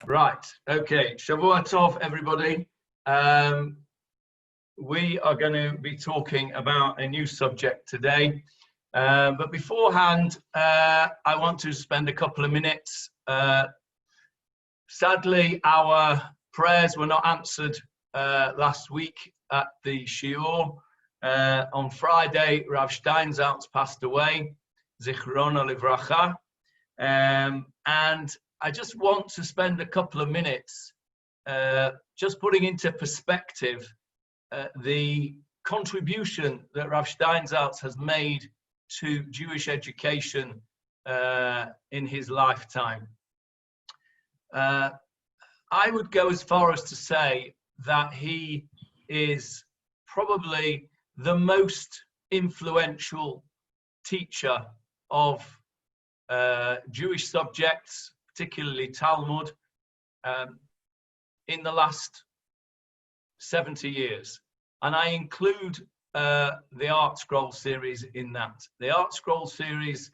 Right, okay, Shavua Tov, everybody. We are going to be talking about a new subject today. But beforehand, I want to spend a couple of minutes. Sadly, our prayers were not answered last week at the Shiur. On Friday, Rav Steinsaltz passed away, Zichrona Livracha. And I just want to spend a couple of minutes just putting into perspective the contribution that Rav Steinsaltz has made to Jewish education in his lifetime. I would go as far as to say that he is probably the most influential teacher of Jewish subjects, particularly Talmud, in the last 70 years. And I include the Art Scroll series in that. The Art Scroll series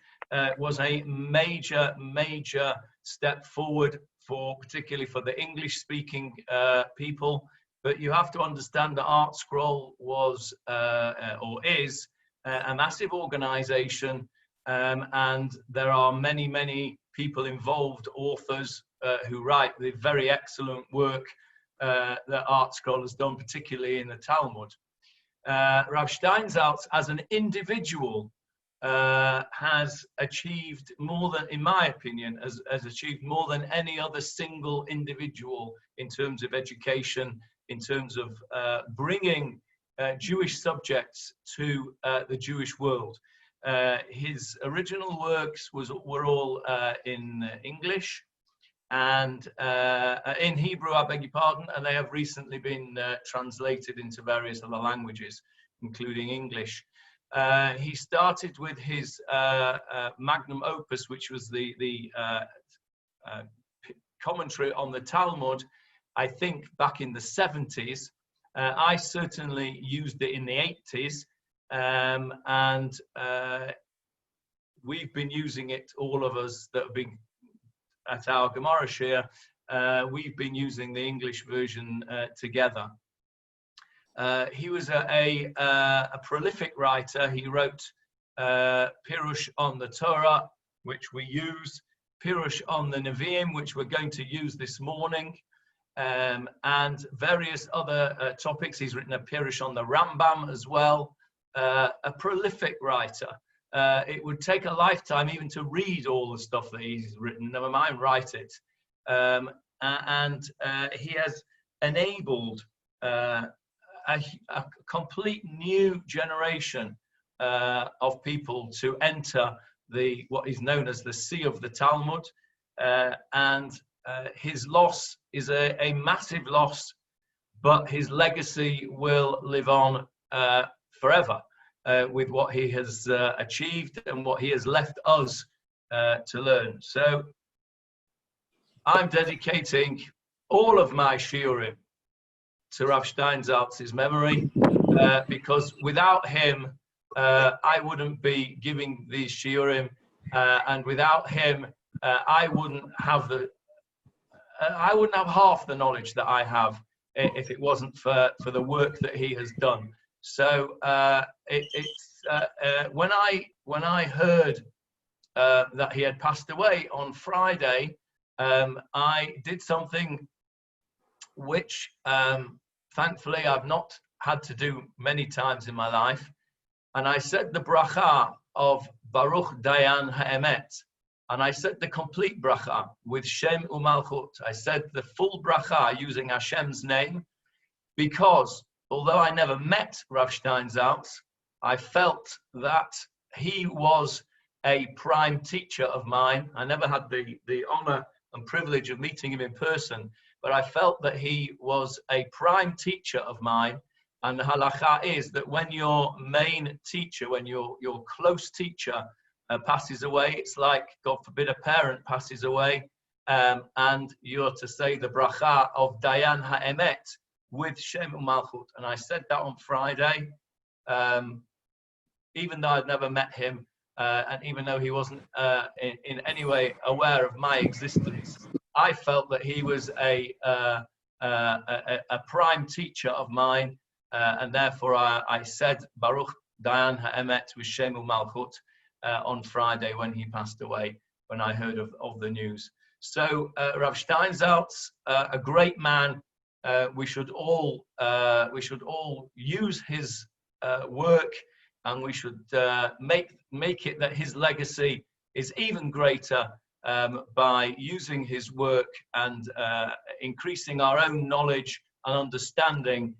was a major step forward particularly for the English-speaking people. But you have to understand that Art Scroll was or is a massive organization, and there are many people involved, authors who write the very excellent work that Art Scroll has done, particularly in the Talmud. Rav Steinsaltz, as an individual, has achieved more than, in my opinion, has achieved more than any other single individual in terms of education, in terms of bringing Jewish subjects to the Jewish world. His original works were all in English and in Hebrew, I beg your pardon, and they have recently been translated into various other languages, including English. He started with his magnum opus, which was the commentary on the Talmud, I think back in the 70s. I certainly used it in the 80s, and we've been using it, all of us that have been at our Gemara share, we've been using the English version together. He was a prolific writer. He wrote Pirush on the Torah, which we use, Pirush on the Nevi'im, which we're going to use this morning, and various other topics. He's written a Pirush on the Rambam as well. A prolific writer. It would take a lifetime even to read all the stuff that he's written, never mind write it. And he has enabled a complete new generation of people to enter what is known as the Sea of the Talmud, and his loss is a massive loss, but his legacy will live on forever with what he has achieved and what he has left us to learn. So I'm dedicating all of my shiurim to Rav Steinsaltz's memory, because without him, I wouldn't be giving these shiurim, and without him, I wouldn't have half the knowledge that I have if it wasn't for the work that he has done. So when I heard that he had passed away on Friday, I did something which thankfully I've not had to do many times in my life, and I said the bracha of Baruch Dayan Ha'emet, and I said the complete bracha with Shem Umalchut. I said the full bracha using Hashem's name, because although I never met Rav Steinsaltz, I felt that he was a prime teacher of mine. I never had the honor and privilege of meeting him in person, but I felt that he was a prime teacher of mine. And the halacha is that when your main teacher, when your close teacher passes away, it's like, God forbid, a parent passes away, and you're to say the bracha of Dayan Ha'emet with Shem Umalchut. And I said that on Friday, even though I'd never met him, and even though he wasn't in any way aware of my existence. I felt that he was a prime teacher of mine, and therefore I said Baruch Dayan Ha'emet V'Shemu Malchut on Friday when he passed away, when I heard of the news. So Rav Steinsaltz, a great man. We should all use his work, and we should make it that his legacy is even greater by using his work and increasing our own knowledge and understanding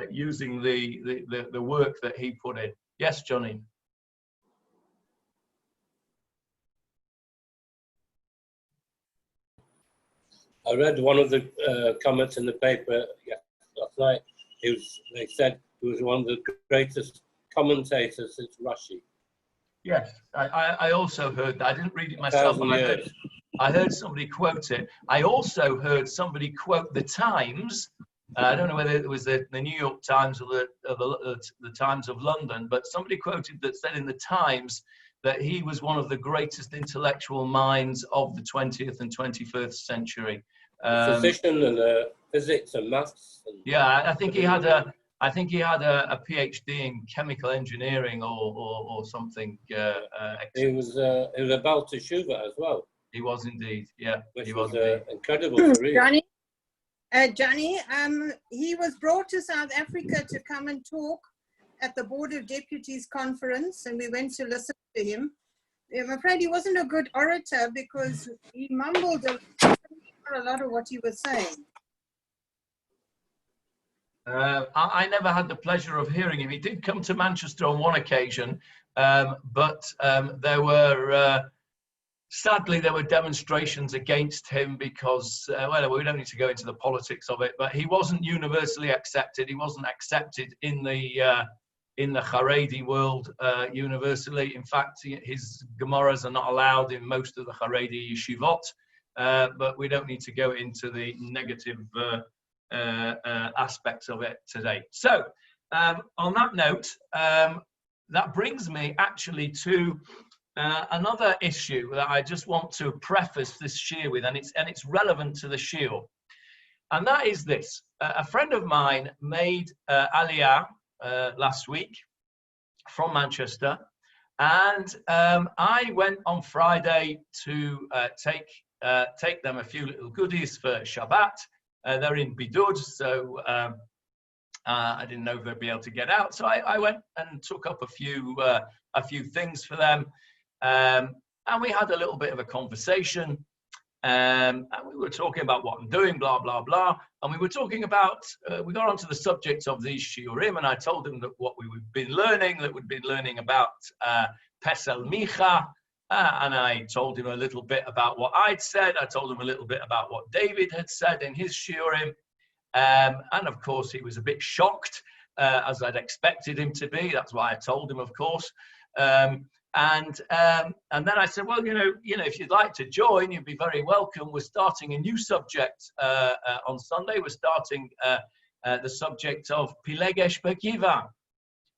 using the work that he put in. Yes, Johnny. I read one of the comments in the paper last night. They said he was one of the greatest commentators since Rashi. Yes, I also heard that. I didn't read it myself, but I heard somebody quote it. I also heard somebody quote the Times. I don't know whether it was the New York Times or the Times of London, but somebody quoted that said in the Times that he was one of the greatest intellectual minds of the 20th and 21st century. Physician and physics and maths. Yeah, I think he had a PhD in chemical engineering or something. He was about to Teshuva as well. He was indeed, yeah. Which he was incredible career. Johnny, he was brought to South Africa to come and talk at the Board of Deputies conference, and we went to listen to him. I'm afraid he wasn't a good orator because he mumbled a lot of what he was saying. I never had the pleasure of hearing him. He did come to Manchester on one occasion, but sadly, there were demonstrations against him because, well, we don't need to go into the politics of it, but he wasn't universally accepted. He wasn't accepted in the Haredi world universally. In fact, his Gemaras are not allowed in most of the Haredi yeshivot, but we don't need to go into the negative aspects of it today. So, on that note, that brings me actually to another issue that I just want to preface this shiur with, and it's relevant to the shiur, and that is this. A friend of mine made Aliyah last week from Manchester, and I went on Friday to take them a few little goodies for Shabbat. They're in Bidud, so I didn't know if they'd be able to get out, so I went and took up a few things for them. And we had a little bit of a conversation, and we were talking about what I'm doing, blah, blah, blah. And we were talking about, we got onto the subject of these shiurim, and I told him that what we'd been learning about Pesel Micha, and I told him a little bit about what I'd said. I told him a little bit about what David had said in his shiurim. And of course, he was a bit shocked, as I'd expected him to be. That's why I told him, of course. And then I said, well, you know, if you'd like to join, you'd be very welcome. We're starting a new subject on Sunday. We're starting the subject of Pilegesh Bekiva.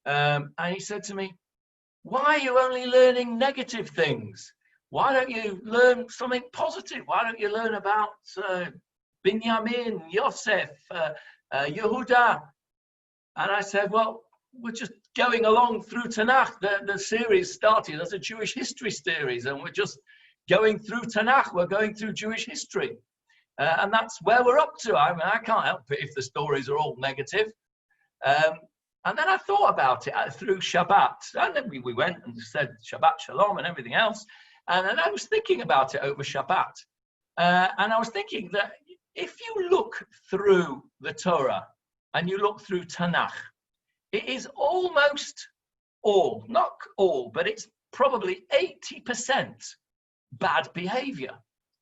And he said to me, why are you only learning negative things? Why don't you learn something positive? Why don't you learn about Binyamin, Yosef, Yehuda? And I said, well, we're just going along through Tanakh. The series started as a Jewish history series, and we're just going through Tanakh. We're going through Jewish history. And that's where we're up to. I mean, I can't help it if the stories are all negative. And then I thought about it through Shabbat. And then we went and said Shabbat Shalom and everything else. And then I was thinking about it over Shabbat. And I was thinking that if you look through the Torah and you look through Tanakh, it is almost all, not all, but it's probably 80% bad behavior.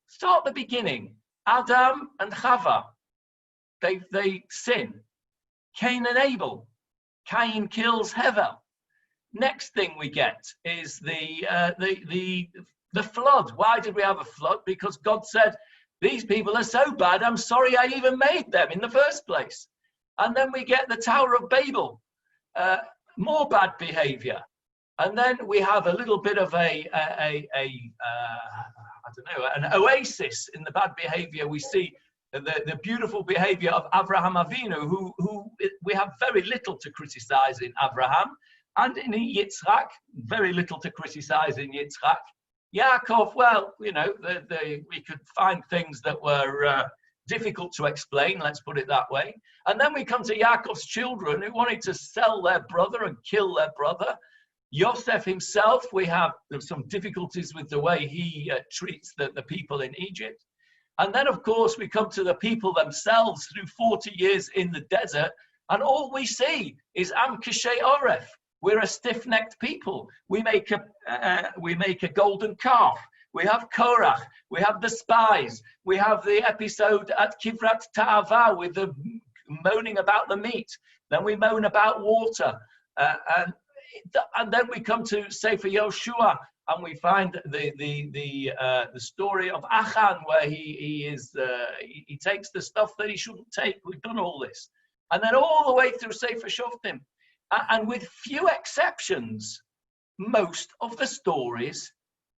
Start at the beginning. Adam and Chava, they sin. Cain and Abel. Cain kills Hevel. Next thing we get is the flood. Why did we have a flood? Because God said, these people are so bad, I'm sorry I even made them in the first place. And then we get the Tower of Babel. More bad behavior. And then we have a little bit of I don't know, an oasis in the bad behavior. We see the beautiful behavior of Abraham Avinu, who we have very little to criticize in Abraham, and in Yitzchak, very little to criticize in Yitzchak. Yaakov, well, you know, we could find things that were difficult to explain, let's put it that way. And then we come to Yaakov's children who wanted to sell their brother and kill their brother. Yosef himself, we have some difficulties with the way he treats the people in Egypt. And then, of course, we come to the people themselves through 40 years in the desert, and all we see is Am Kashei Oref. We're a stiff-necked people. We make a golden calf. We have Korach. We have the spies. We have the episode at Kivrat Ta'ava with the moaning about the meat. Then we moan about water. And then we come to Sefer Yoshua, and we find the story of Achan, where he takes the stuff that he shouldn't take. We've done all this. And then all the way through Sefer Shoftim. And with few exceptions, most of the stories,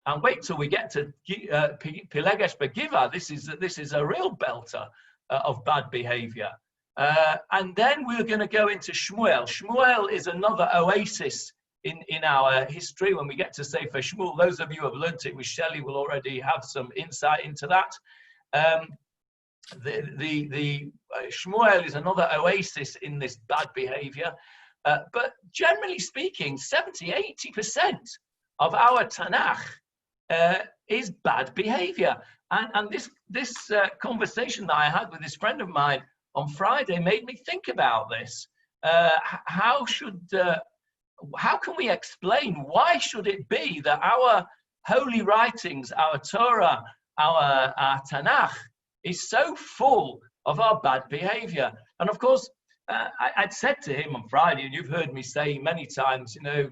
and wait till we get to Pilegesh Begiva, this is a real belter of bad behavior. And then we're going to go into Shmuel. Shmuel is another oasis in our history. When we get to Sefer Shmuel, those of you who have learnt it with Shelley will already have some insight into that. Shmuel is another oasis in this bad behavior. But generally speaking, 70–80% of our Tanakh is bad behavior. And this conversation that I had with this friend of mine on Friday made me think about this. How can we explain, why should it be that our holy writings, our Torah, our Tanakh is so full of our bad behavior? And of course, I'd said to him on Friday, and you've heard me say many times, you know,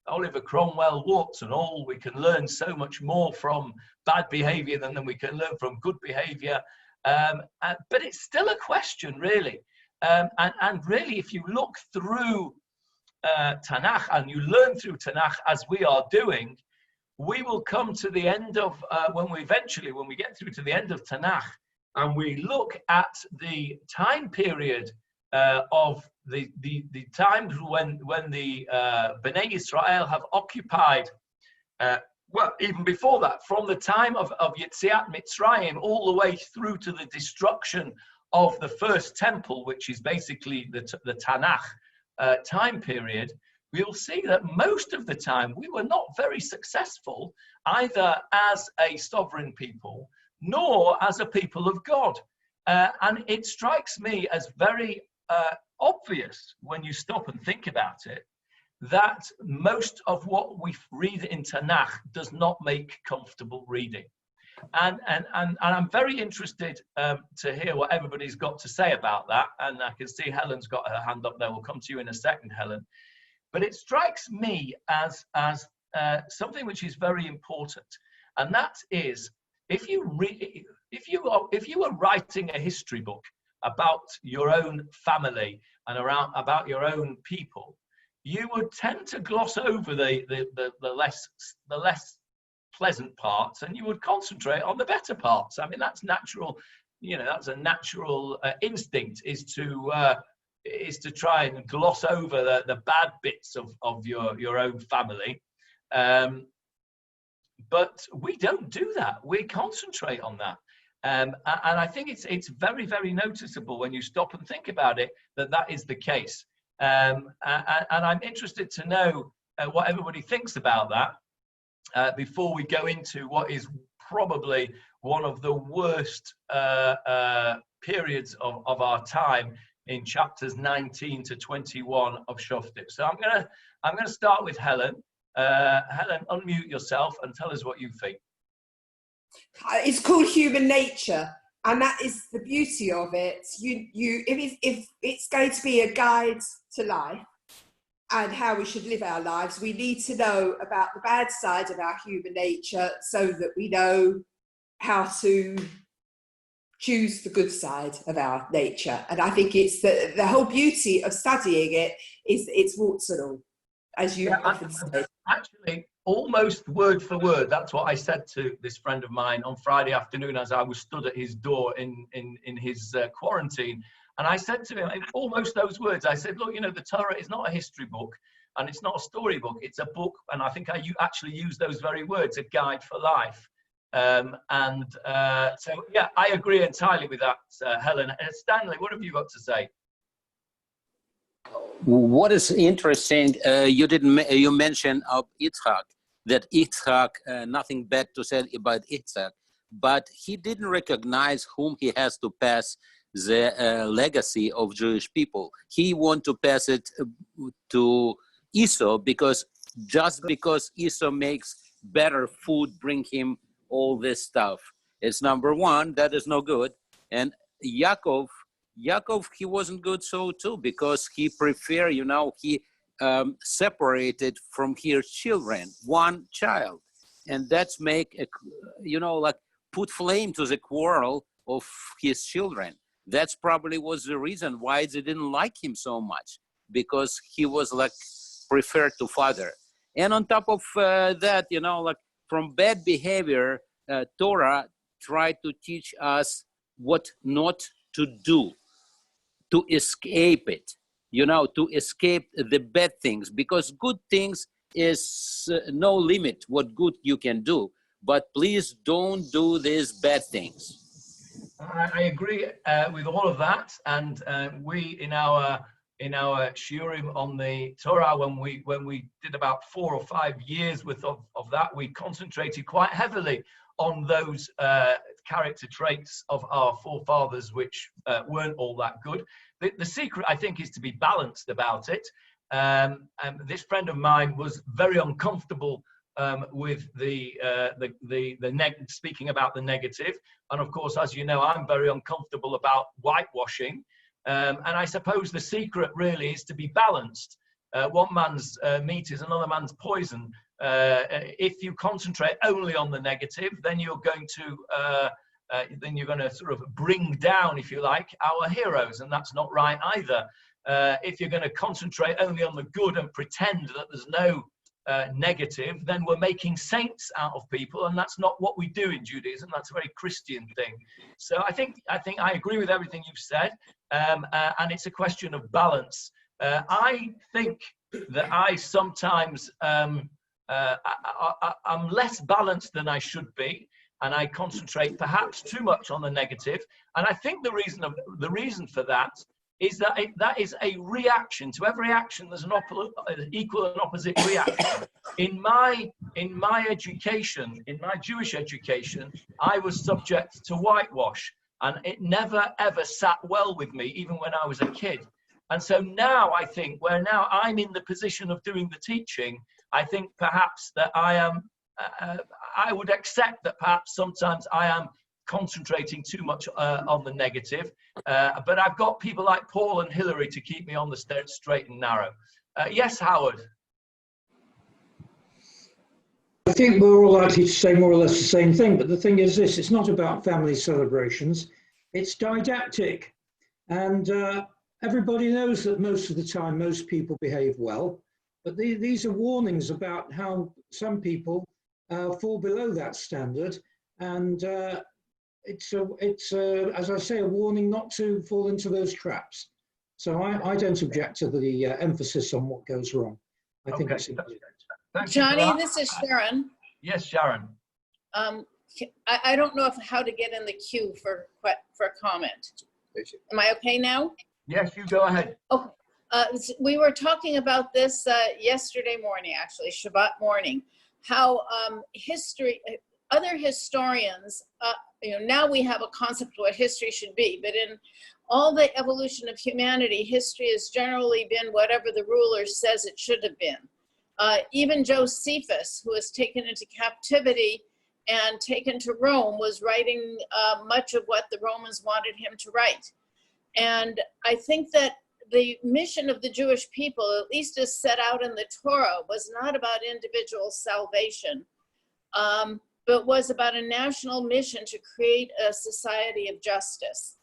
Oliver Cromwell, warts and all, we can learn so much more from bad behavior than we can learn from good behavior. But it's still a question, really. And really, if you look through Tanakh and you learn through Tanakh as we are doing, we will come to the end of, when we get through to the end of Tanakh, and we look at the time period of the times when the Bnei Israel have occupied, well, even before that, from the time of Yetziat Mitzrayim all the way through to the destruction of the first temple, which is basically the Tanakh time period, we'll see that most of the time we were not very successful either as a sovereign people nor as a people of God. And it strikes me as very obvious when you stop and think about it, that most of what we read in Tanakh does not make comfortable reading. And I'm very interested to hear what everybody's got to say about that. And I can see Helen's got her hand up there. We'll come to you in a second, Helen. But it strikes me as something which is very important, and that is if you were writing a history book about your own family and about your own people, you would tend to gloss over the less pleasant parts, and you would concentrate on the better parts. I mean, that's natural. You know, that's a natural instinct, is to try and gloss over the bad bits of your own family. But we don't do that. We concentrate on that. And I think it's very, very noticeable when you stop and think about it, that is the case. And I'm interested to know what everybody thinks about that before we go into what is probably one of the worst periods of our time in chapters 19 to 21 of Shoftim. So I'm gonna start with Helen. Helen, unmute yourself and tell us what you think. It's called Human Nature, and that is the beauty of it. If it's going to be a guide to life and how we should live our lives, we need to know about the bad side of our human nature so that we know how to choose the good side of our nature. And I think it's the whole beauty of studying it is it's warts and all, as you often say. Actually, almost word for word, that's what I said to this friend of mine on Friday afternoon as I was stood at his door in his quarantine. And I said to him, almost those words, I said, look, you know, the Torah is not a history book and it's not a storybook. It's a book. And I think I actually use those very words, a guide for life. So, yeah, I agree entirely with that, Helen. Stanley, what have you got to say? What is interesting, you mentioned of Yitzhak, that Yitzhak, nothing bad to say about Yitzhak, but he didn't recognize whom he has to pass the legacy of Jewish people. He want to pass it to Esau because Esau makes better food, bring him all this stuff. It's number one, that is no good. And Yaakov, he wasn't good so too, because he preferred, he separated from his children, one child. And that's make, put flame to the quarrel of his children. That's probably was the reason why they didn't like him so much, because he was preferred to father. And on top of that, from bad behavior, Torah tried to teach us what not to do, to escape it, to escape the bad things, because good things is no limit what good you can do, but please don't do these bad things. I agree with all of that, and we in our shiurim on the Torah, when we did about 4 or 5 years worth of that, we concentrated quite heavily on those character traits of our forefathers, which weren't all that good. The secret, I think, is to be balanced about it. This friend of mine was very uncomfortable with speaking about the negative, and of course, as you know, I'm very uncomfortable about whitewashing. And I suppose the secret really is to be balanced. One man's meat is another man's poison. If you concentrate only on the negative, then you're going to sort of bring down, if you like, our heroes, and that's not right either. If you're going to concentrate only on the good and pretend that there's no negative, then we're making saints out of people, and that's not what we do in Judaism. That's a very Christian thing. So I think I agree with everything you've said, and it's a question of balance. I think that I sometimes I'm less balanced than I should be, and I concentrate perhaps too much on the negative. And I think the reason for that is that that is a reaction. To every action, there's an equal and opposite reaction. In my education, in my Jewish education, I was subject to whitewash, and it never ever sat well with me, even when I was a kid. And so now I think, where now I'm in the position of doing the teaching, I think perhaps that I would accept that perhaps sometimes I am concentrating too much on the negative, but I've got people like Paul and Hillary to keep me on the straight and narrow. Yes, Howard. I think we're all likely to say more or less the same thing, but the thing is this: it's not about family celebrations, it's didactic, and everybody knows that most of the time most people behave well, but these are warnings about how some people fall below that standard, and it's as I say, a warning not to fall into those traps. So I don't object to the emphasis on what goes wrong. I think it's important. Johnny, this is Sharon. Yes, Sharon. I don't know how to get in the queue for a comment. Am I okay now? Yes, you go ahead. Oh, we were talking about this yesterday morning, actually, Shabbat morning, how other historians, now we have a concept of what history should be, but in all the evolution of humanity, history has generally been whatever the ruler says it should have been. Even Josephus, who was taken into captivity and taken to Rome, was writing much of what the Romans wanted him to write. And I think that the mission of the Jewish people, at least as set out in the Torah, was not about individual salvation, but was about a national mission to create a society of justice.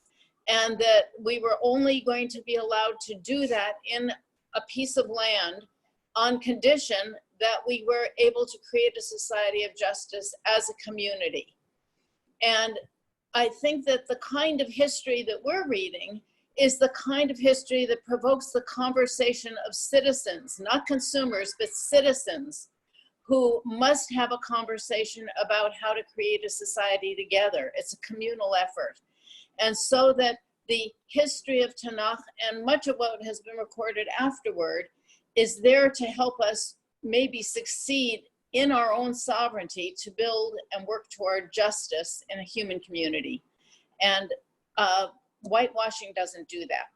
And that we were only going to be allowed to do that in a piece of land on condition that we were able to create a society of justice as a community. And I think that the kind of history that we're reading is the kind of history that provokes the conversation of citizens, not consumers, but citizens, who must have a conversation about how to create a society together. It's a communal effort. And so that the history of Tanakh and much of what has been recorded afterward is there to help us maybe succeed in our own sovereignty to build and work toward justice in a human community. And whitewashing doesn't do that.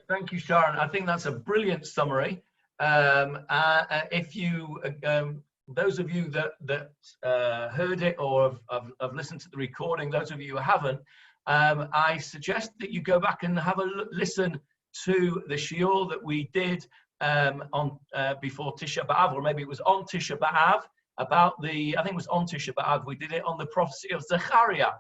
Thank you, Sharon. I think that's a brilliant summary. If you, those of you that heard it or have listened to the recording, those of you who haven't, I suggest that you go back and have a listen to the shiur that we did on before Tisha B'Av, or maybe it was on Tisha B'Av, about the, I think it was on Tisha B'Av, we did it on the prophecy of Zechariah.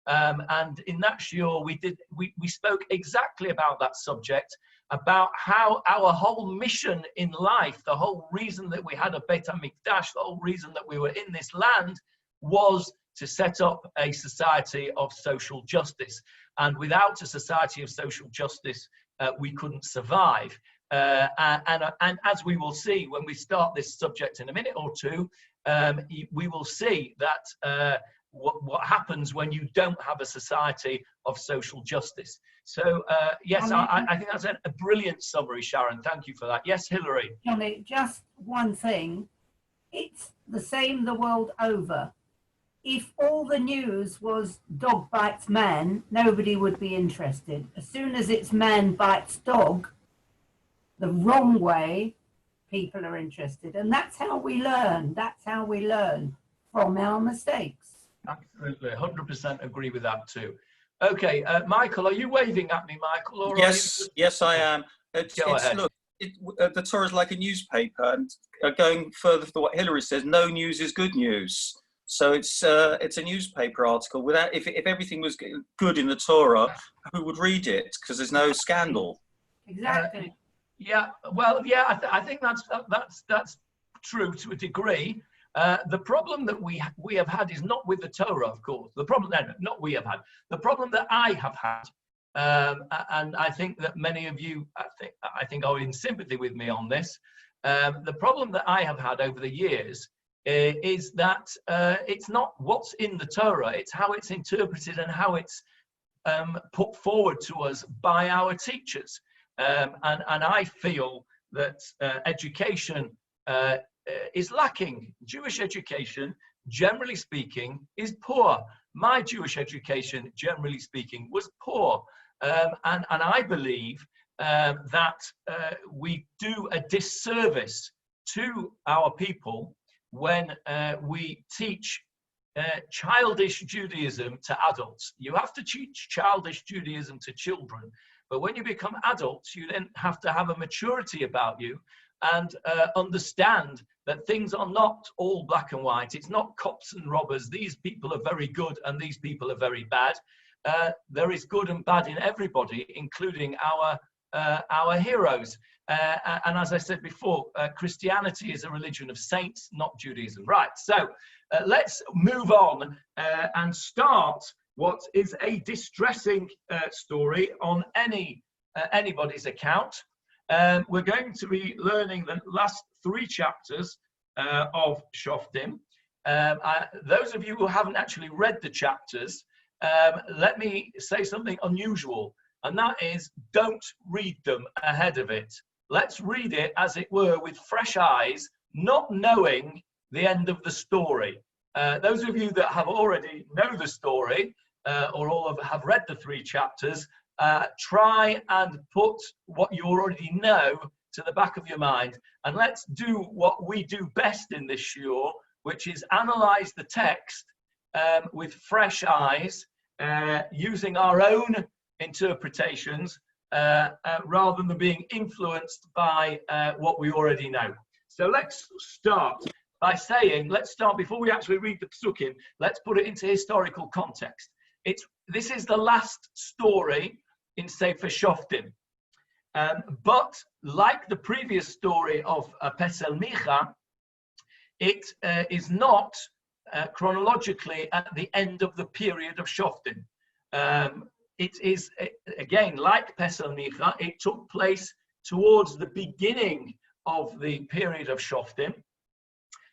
And in that shiur, we spoke exactly about that subject, about how our whole mission in life, the whole reason that we had a Beit HaMikdash, the whole reason that we were in this land, was to set up a society of social justice. And without a society of social justice, we couldn't survive. And as we will see when we start this subject in a minute or two, we will see that what happens when you don't have a society of social justice. So yes, I think that's a brilliant summary, Sharon. Thank you for that. Yes, Hilary. Johnny, just one thing. It's the same the world over. If all the news was dog bites man, nobody would be interested. As soon as it's man bites dog, the wrong way, people are interested. And that's how we learn. That's how we learn from our mistakes. Absolutely, 100% agree with that too. Okay, Michael, are you waving at me, Michael? Or yes, yes, I am. Go ahead. Look, the Torah is like a newspaper, and going further to what Hilary says, no news is good news. So it's a newspaper article. Without, if everything was good in the Torah, who would read it? Because there's no scandal. Exactly. Yeah, well, yeah, I think that's true to a degree. The problem that we have had is not with the Torah, of course. The problem, no, not we have had. The problem that I have had, and I think that many of you, I think are in sympathy with me on this. The problem that I have had over the years is that it's not what's in the Torah; it's how it's interpreted and how it's put forward to us by our teachers. And I feel that education is lacking. Jewish education, generally speaking, is poor. My Jewish education, generally speaking, was poor. And I believe that we do a disservice to our people when we teach childish Judaism to adults. You have to teach childish Judaism to children, but when you become adults, you then have to have a maturity about you and understand that things are not all black and white. It's not cops and robbers. These people are very good and these people are very bad. There is good and bad in everybody, including our heroes. And as I said before, Christianity is a religion of saints, not Judaism. Right, so let's move on and start what is a distressing story on anybody's account. We're going to be learning the last 3 chapters of Shoftim. Those of you who haven't actually read the chapters, let me say something unusual, and that is don't read them ahead of it. Let's read it, as it were, with fresh eyes, not knowing the end of the story. Those of you that have already know the story, or all have read the 3 chapters, try and put what you already know to the back of your mind, and let's do what we do best in this shiur, which is analyze the text with fresh eyes, using our own interpretations rather than being influenced by what we already know. So let's start by saying, before we actually read the psukim, let's put it into historical context. This is the last story in Sefer Shoftim. But like the previous story of Pesel Micha, it is not chronologically at the end of the period of Shoftim. It is, again, like Pesel Micha, it took place towards the beginning of the period of Shoftim,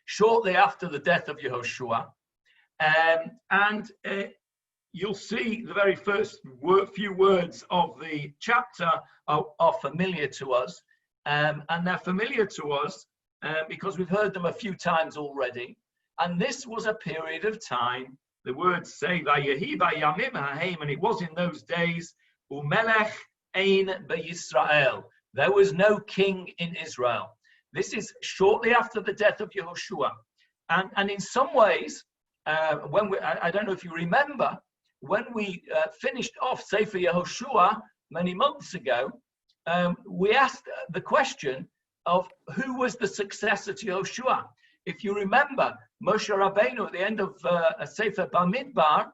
shortly after the death of Yehoshua. And you'll see the very first few words of the chapter are familiar to us. And they're familiar to us because we've heard them a few times already. And this was a period of time. The words say, Vayehi bayamim hahem, and it was in those days, Umelech ein beYisrael. There was no king in Israel. This is shortly after the death of Yehoshua. And in some ways, I don't know if you remember, when we finished off Sefer Yehoshua many months ago, we asked the question of who was the successor to Yehoshua. If you remember, Moshe Rabbeinu at the end of Sefer Bamidbar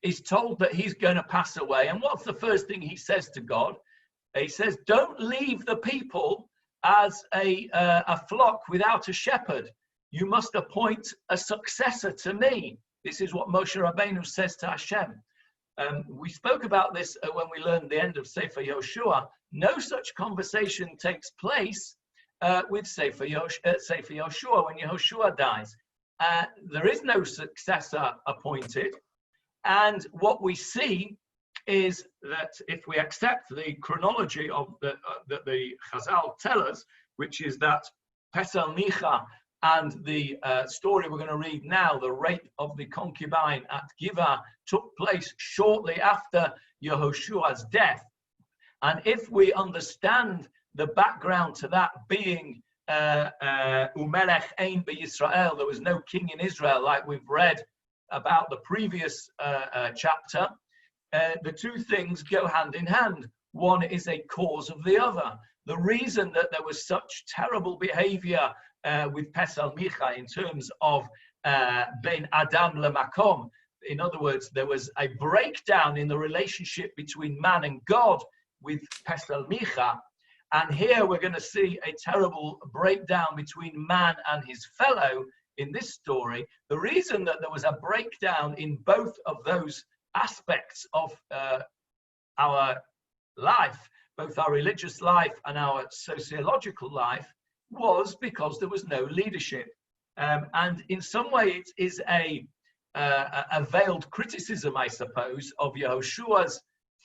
is told that he's going to pass away. And what's the first thing he says to God? He says, don't leave the people as a flock without a shepherd. You must appoint a successor to me. This is what Moshe Rabbeinu says to Hashem. We spoke about this when we learned the end of Sefer Yehoshua. No such conversation takes place with Sefer Yehoshua when Yehoshua dies. There is no successor appointed. And what we see is that if we accept the chronology of that the Chazal tell us, which is that Pesel Micha and the story we're going to read now, the rape of the concubine at Giva, took place shortly after Yehoshua's death. And if we understand the background to that being Umelech ein beYisrael, there was no king in Israel, like we've read about the previous chapter, the two things go hand in hand. One is a cause of the other. The reason that there was such terrible behavior with Pesel Micha in terms of Ben Adam leMakom, in other words, there was a breakdown in the relationship between man and God with Pesel Micha. And here we're going to see a terrible breakdown between man and his fellow in this story. The reason that there was a breakdown in both of those aspects of our life, both our religious life and our sociological life, was because there was no leadership. And in some way it is a veiled criticism, I suppose, of Yehoshua's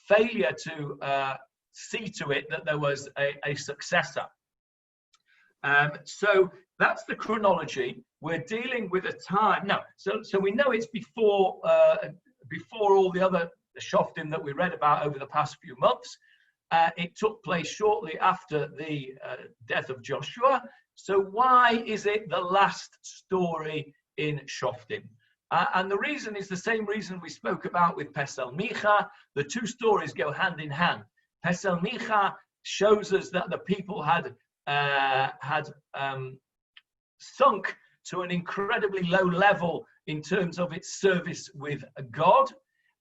failure to see to it that there was a successor. So that's the chronology. We're dealing with a time now. So we know it's before all the other Shoftim that we read about over the past few months. It took place shortly after the death of Joshua. So why is it the last story in Shoftim? And the reason is the same reason we spoke about with Pesel Micha. The two stories go hand in hand. Pesel Micha shows us that the people had sunk to an incredibly low level in terms of its service with God.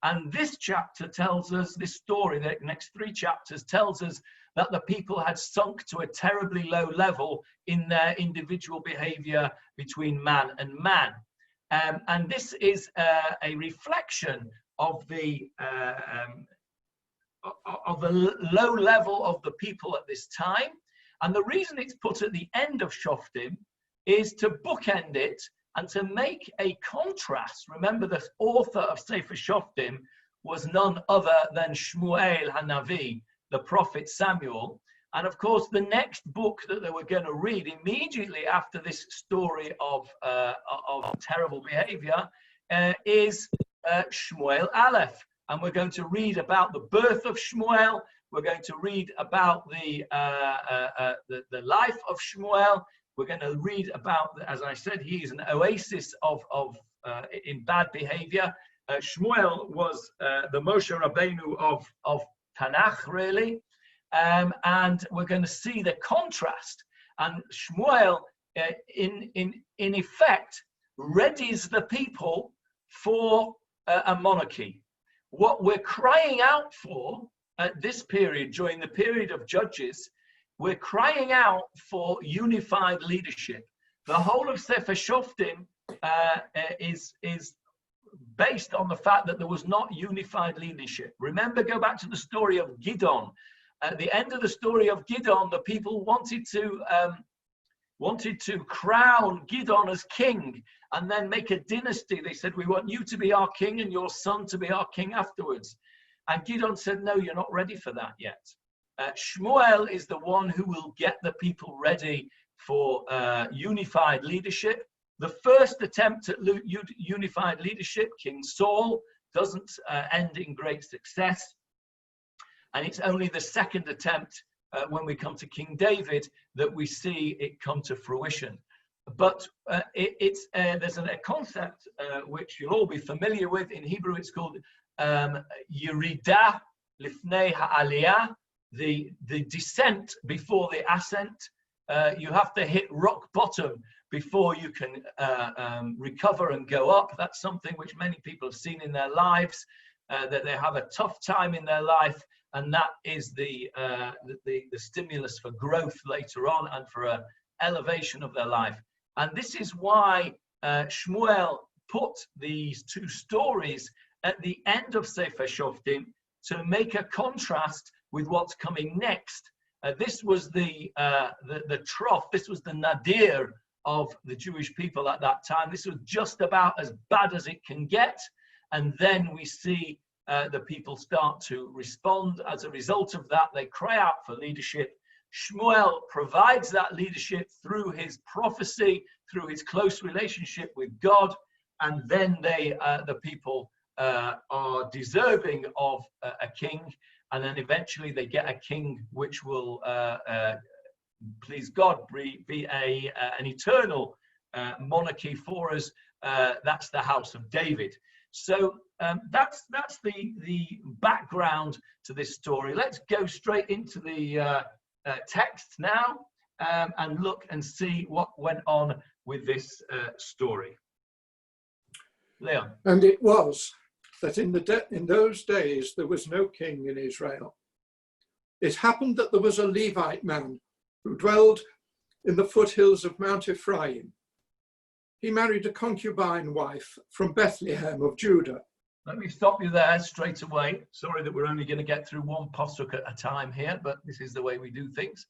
And this chapter tells us, this story, the next three chapters tells us that the people had sunk to a terribly low level in their individual behavior between man and man. And this is a reflection of the low level of the people at this time. And the reason it's put at the end of Shoftim is to bookend it and to make a contrast. Remember, the author of Sefer Shoftim was none other than Shmuel Hanavi, the prophet Samuel. And of course, the next book that they were going to read immediately after this story of terrible behavior is Shmuel Aleph. And we're going to read about the birth of Shmuel. We're going to read about the life of Shmuel. We're going to read about, as I said, he is an oasis in bad behavior. Shmuel was the Moshe Rabbeinu of Tanakh, really. And we're going to see the contrast. And Shmuel, in effect, readies the people for a monarchy. What we're crying out for at this period, during the period of Judges, we're crying out for unified leadership. The whole of Sefer Shoftim is based on the fact that there was not unified leadership. Remember, go back to the story of Gideon. At the end of the story of Gideon, the people wanted to crown Gideon as king and then make a dynasty. They said, we want you to be our king and your son to be our king afterwards. And Gideon said, no, you're not ready for that yet. Shmuel is the one who will get the people ready for unified leadership. The first attempt at unified leadership, King Saul, doesn't end in great success. And it's only the second attempt when we come to King David that we see it come to fruition. But there's a concept which you'll all be familiar with. In Hebrew, it's called Yerida Lifnei Ha'aliyah, the descent before the ascent. You have to hit rock bottom before you can recover and go up. That's something which many people have seen in their lives, that they have a tough time in their life, and that is the stimulus for growth later on and for an elevation of their life. And this is why Shmuel put these two stories at the end of Sefer Shoftim to make a contrast with what's coming next. This was the trough, this was the nadir of the Jewish people at that time. This was just about as bad as it can get. And then we see the people start to respond. As a result of that, they cry out for leadership. Shmuel provides that leadership through his prophecy, through his close relationship with God. And then the people are deserving of a king. And then eventually they get a king which will, please God, be an eternal monarchy for us. That's the house of David. So that's the background to this story. Let's go straight into the text now and look and see what went on with this story. Leon. And it was that in those days there was no king in Israel. It happened that there was a Levite man who dwelled in the foothills of Mount Ephraim. He married a concubine wife from Bethlehem of Judah. Let me stop you there straight away. Sorry that we're only going to get through one pasuk at a time here, but this is the way we do things.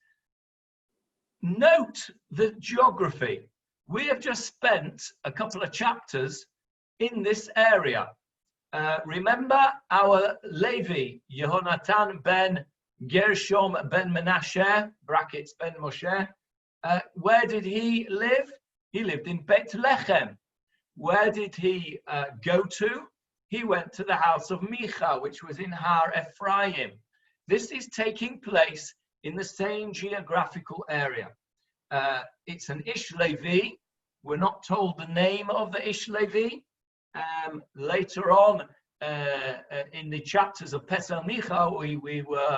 Note the geography. We have just spent a couple of chapters in this area. Remember our Levi, Yehonatan ben Gershom ben Menashe, brackets ben Moshe. Where did he live? He lived in Bethlehem. Where did he go to? He went to the house of Micha, which was in Har Ephraim. This is taking place in the same geographical area. It's an Ish Levi. We're not told the name of the Ish Levi. Later on in the chapters of Pesach Micha,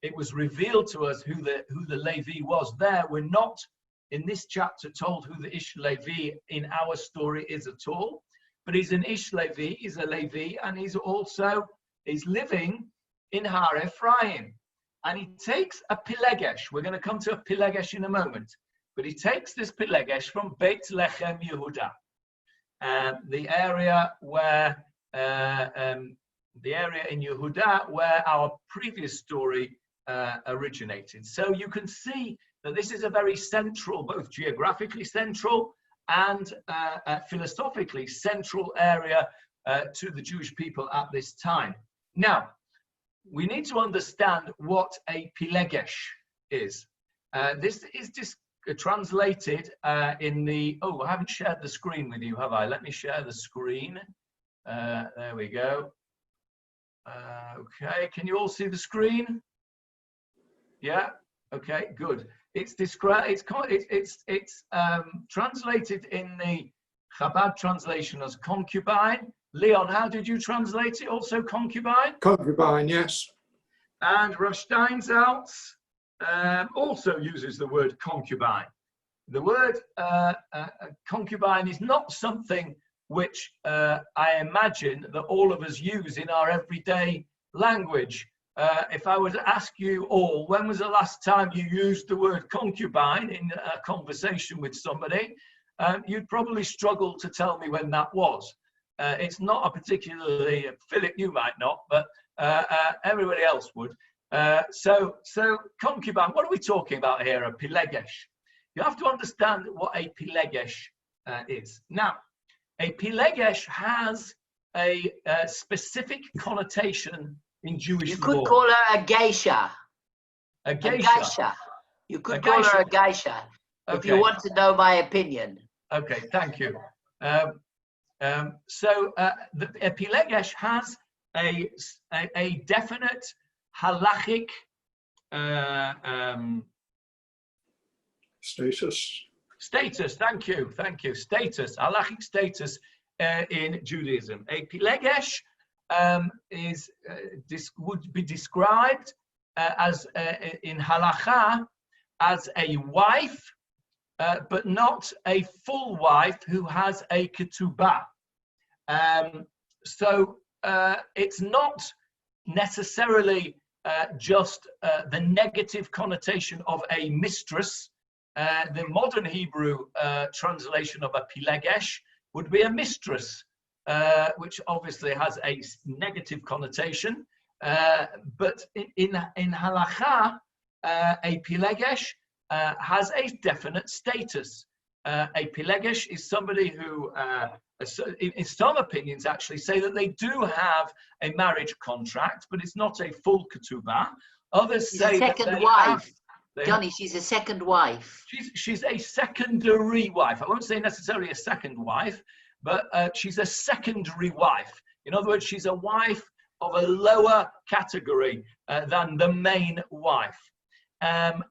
it was revealed to us who the Levi was there. We're not in this chapter told who the Ish Levi in our story is at all, but he's an Ish Levi, he's a Levi, and he's living in Har Ephraim. And he takes a Pilegesh. We're going to come to a Pilegesh in a moment, but he takes this Pilegesh from Beit Lechem Yehuda, the area in Yehuda where our previous story originated. So you can see that this is a very central, both geographically central and philosophically central area to the Jewish people at this time. Now, we need to understand what a Pilegesh is. This is just translated in the, I haven't shared the screen with you, have I? Let me share the screen. There we go. Okay, can you all see the screen? Yeah, okay, good. It's described. It's translated in the Chabad translation as concubine. Leon, how did you translate it? Also concubine. Concubine, yes. And Rosh Steinsaltz also uses the word concubine. The word concubine is not something which I imagine that all of us use in our everyday language. if I were to ask you all, when was the last time you used the word concubine in a conversation with somebody, you'd probably struggle to tell me when that was. It's not a particularly, Philip, you might not, but everybody else would. So concubine, what are we talking about here? A Pilegesh. You have to understand what a Pilegesh is. Now, a Pilegesh has a specific connotation in Jewish law. You could call her a geisha. A geisha. A geisha. You could call her a geisha, if you want to know my opinion. Okay, thank you. A Pilegesh has a definite halachic status. Thank you. Status, halachic status in Judaism. A Pilegesh would be described as in halacha as a wife, but not a full wife who has a ketubah. So it's not necessarily just the negative connotation of a mistress. The modern Hebrew translation of a Pilegesh would be a mistress, which obviously has a negative connotation. But in halacha, a Pilegesh has a definite status. A Pilegesh is somebody who, in some opinions, actually say that they do have a marriage contract, but it's not a full ketubah. Others She's say a second wife. Johnny, she's a second wife. She's a secondary wife. I won't say necessarily a second wife, but she's a secondary wife. In other words, she's a wife of a lower category than the main wife. And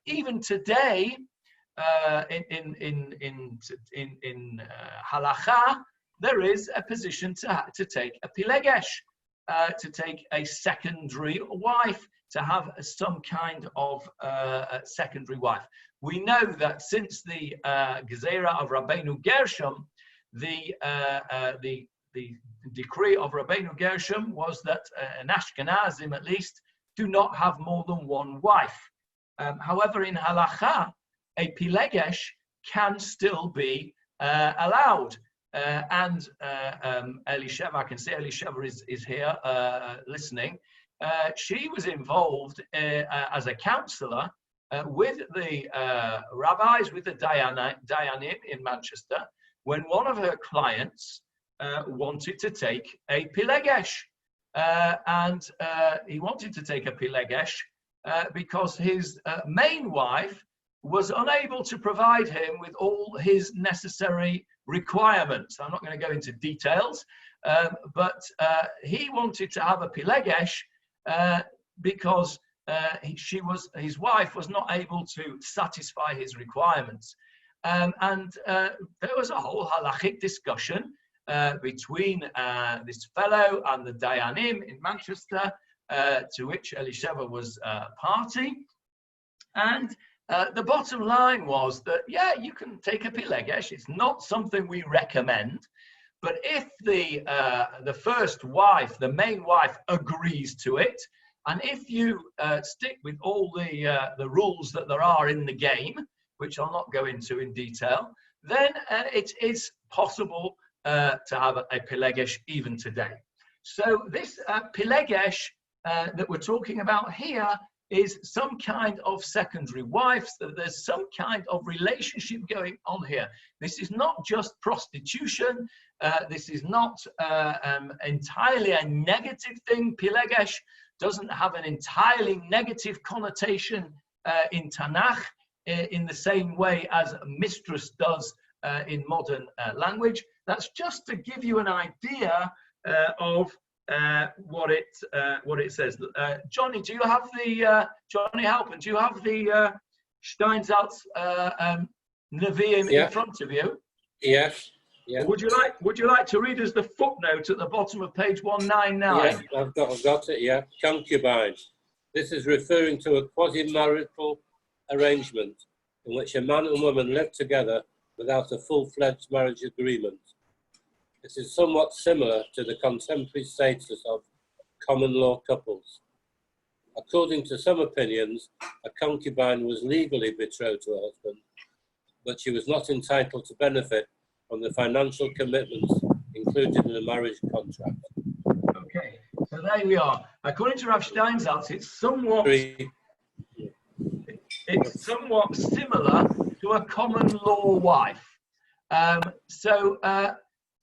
even today, in halacha, there is a position to take a Pilegesh, to take a secondary wife, to have some kind of secondary wife. We know that since the Gezerah of Rabbeinu Gershom, the decree of Rabbeinu Gershom was that an Ashkenazim, at least, do not have more than one wife. However, in halacha, a Pilegesh can still be allowed. And Elisheva, I can see Elisheva is here listening. She was involved as a counselor with the rabbis, with the Dayanim in Manchester, when one of her clients wanted to take a Pilegesh. And he wanted to take a Pilegesh because his main wife was unable to provide him with all his necessary requirements. I'm not going to go into details, but he wanted to have a Pilegesh because his wife was not able to satisfy his requirements. And there was a whole halachic discussion between this fellow and the Dayanim in Manchester, to which Elisheva was party. And the bottom line was that, yeah, you can take a Pilegesh. It's not something we recommend. But if the first wife, the main wife, agrees to it, and if you stick with all the rules that there are in the game, which I'll not go into in detail, then it is possible to have a Pilegesh even today. So this Pilegesh that we're talking about here is some kind of secondary wife. So there's some kind of relationship going on here. This is not just prostitution. This is not entirely a negative thing. Pilegesh doesn't have an entirely negative connotation in Tanakh in the same way as mistress does in modern language. That's just to give you an idea of what it says. Johnny, do you have the Johnny Halpin? Do you have the Steinsaltz Nevi'im in front of you? Yes. Yeah. Would you like to read us the footnote at the bottom of page 199? Yeah, I've got it. Yeah, concubine. This is referring to a quasi-marital arrangement in which a man and woman live together without a full-fledged marriage agreement. This is somewhat similar to the contemporary status of common law couples. According to some opinions, a concubine was legally betrothed to her husband, but she was not entitled to benefit from the financial commitments included in the marriage contract. Okay, so there we are. According to Rav Steinsaltz, it's somewhat similar to a common law wife. So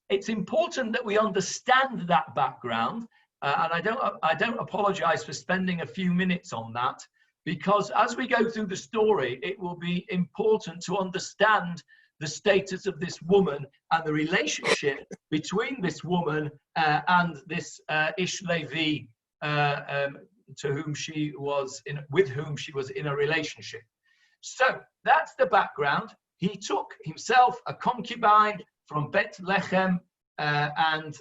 it's important that we understand that background, and I don't apologize for spending a few minutes on that, because as we go through the story, it will be important to understand the status of this woman and the relationship between this woman and this Ish Levi, with whom she was in a relationship. So that's the background. He took himself a concubine from Bethlehem, and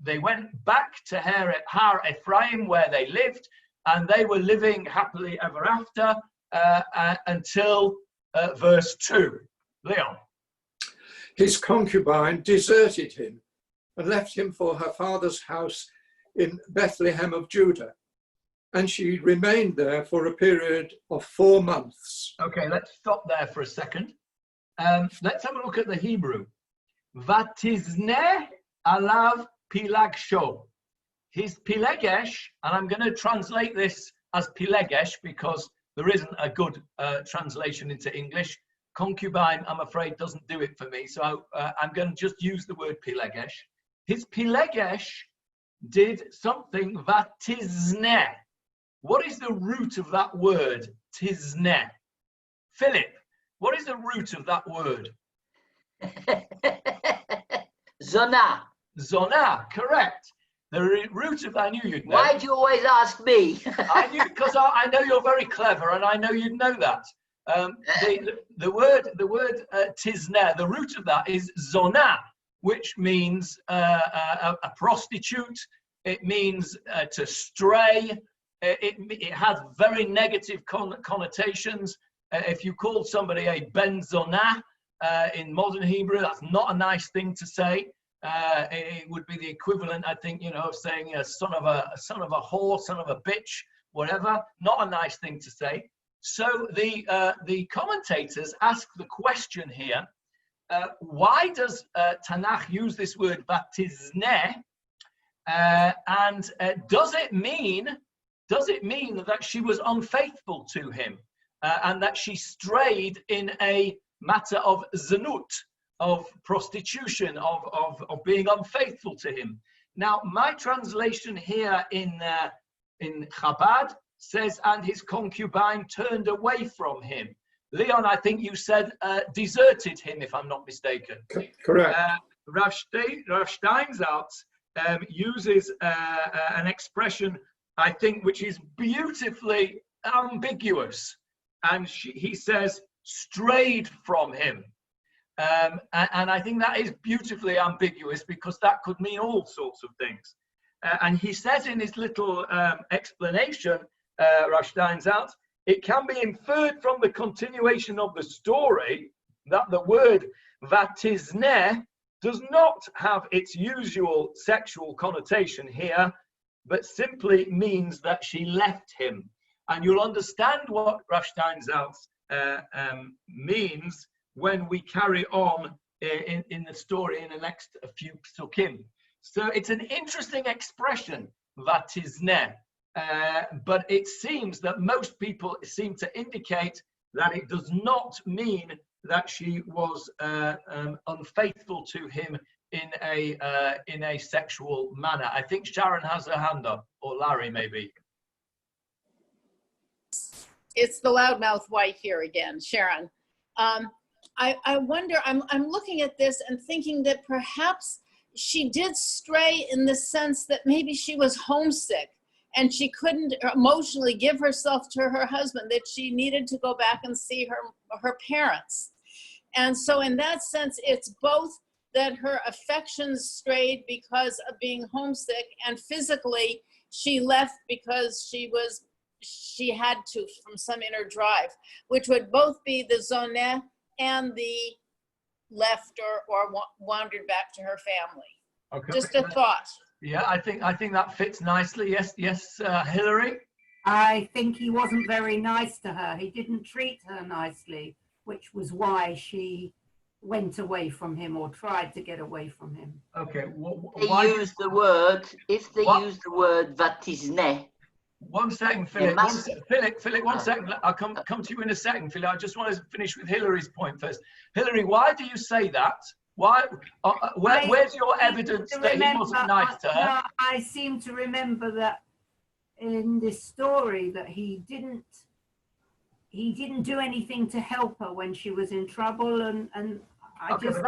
they went back to Har Ephraim, where they lived, and they were living happily ever after until verse 2. Leon. His concubine deserted him and left him for her father's house in Bethlehem of Judah, and she remained there for a period of 4 months. Okay, let's stop there for a second. Let's have a look at the Hebrew. Vatizne alav Pilegesh. His Pilegesh, and I'm going to translate this as Pilegesh because there isn't a good translation into English. Concubine, I'm afraid, doesn't do it for me, so I'm going to just use the word Pilegesh. His Pilegesh did something vatizne. What is the root of that word, tizne? Philip, what is the root of that word? Zona. Zona, correct. The root of that, I knew you'd know. Why do you always ask me? I knew, because I know you're very clever, and I know you'd know that. The word tizne, the root of that is zona, which means a prostitute. It means to stray. It has very negative connotations. If you call somebody a ben zona in modern Hebrew, that's not a nice thing to say. It would be the equivalent, I think, of saying a son of a whore, son of a bitch, whatever. Not a nice thing to say. So the commentators ask the question here: why does Tanakh use this word vatizne? And does it mean that she was unfaithful to him and that she strayed in a matter of zanut, of prostitution, of being unfaithful to him? Now, my translation here in Chabad says, and his concubine turned away from him. Leon, I think you said deserted him, if I'm not mistaken. Correct. Rav Steinsaltz uses an expression, I think, which is beautifully ambiguous. And he says, strayed from him. And I think that is beautifully ambiguous, because that could mean all sorts of things. And he says in his little explanation, Rav Steinsaltz, it can be inferred from the continuation of the story that the word vatizne does not have its usual sexual connotation here, but simply means that she left him. And you'll understand what Rav Steinsaltz means when we carry on in the story in the next few psukim. So it's an interesting expression, vatizne, but it seems that most people seem to indicate that it does not mean that she was unfaithful to him in a sexual manner. I think Sharon has her hand up, or Larry maybe. It's the loudmouth wife here again, Sharon. I wonder, I'm looking at this and thinking that perhaps she did stray in the sense that maybe she was homesick and she couldn't emotionally give herself to her husband, that she needed to go back and see her parents. And so in that sense, it's both that her affections strayed because of being homesick, and physically she left because she had to, from some inner drive, which would both be the zoneh and the left or wandered back to her family. Okay. Just a thought. Yeah, I think that fits nicely. Yes, Hillary. I think he wasn't very nice to her. He didn't treat her nicely, which was why she went away from him or tried to get away from him. Okay. They use the word, if they use the word vatizne. 1 second, Philip. Philip, 1 second. I'll come to you in a second, Philip. I just want to finish with Hillary's point first. Hillary, why do you say that? Why? Where's your evidence that he wasn't nice to her? No, I seem to remember that in this story that he didn't do anything to help her when she was in trouble, and I Okay, just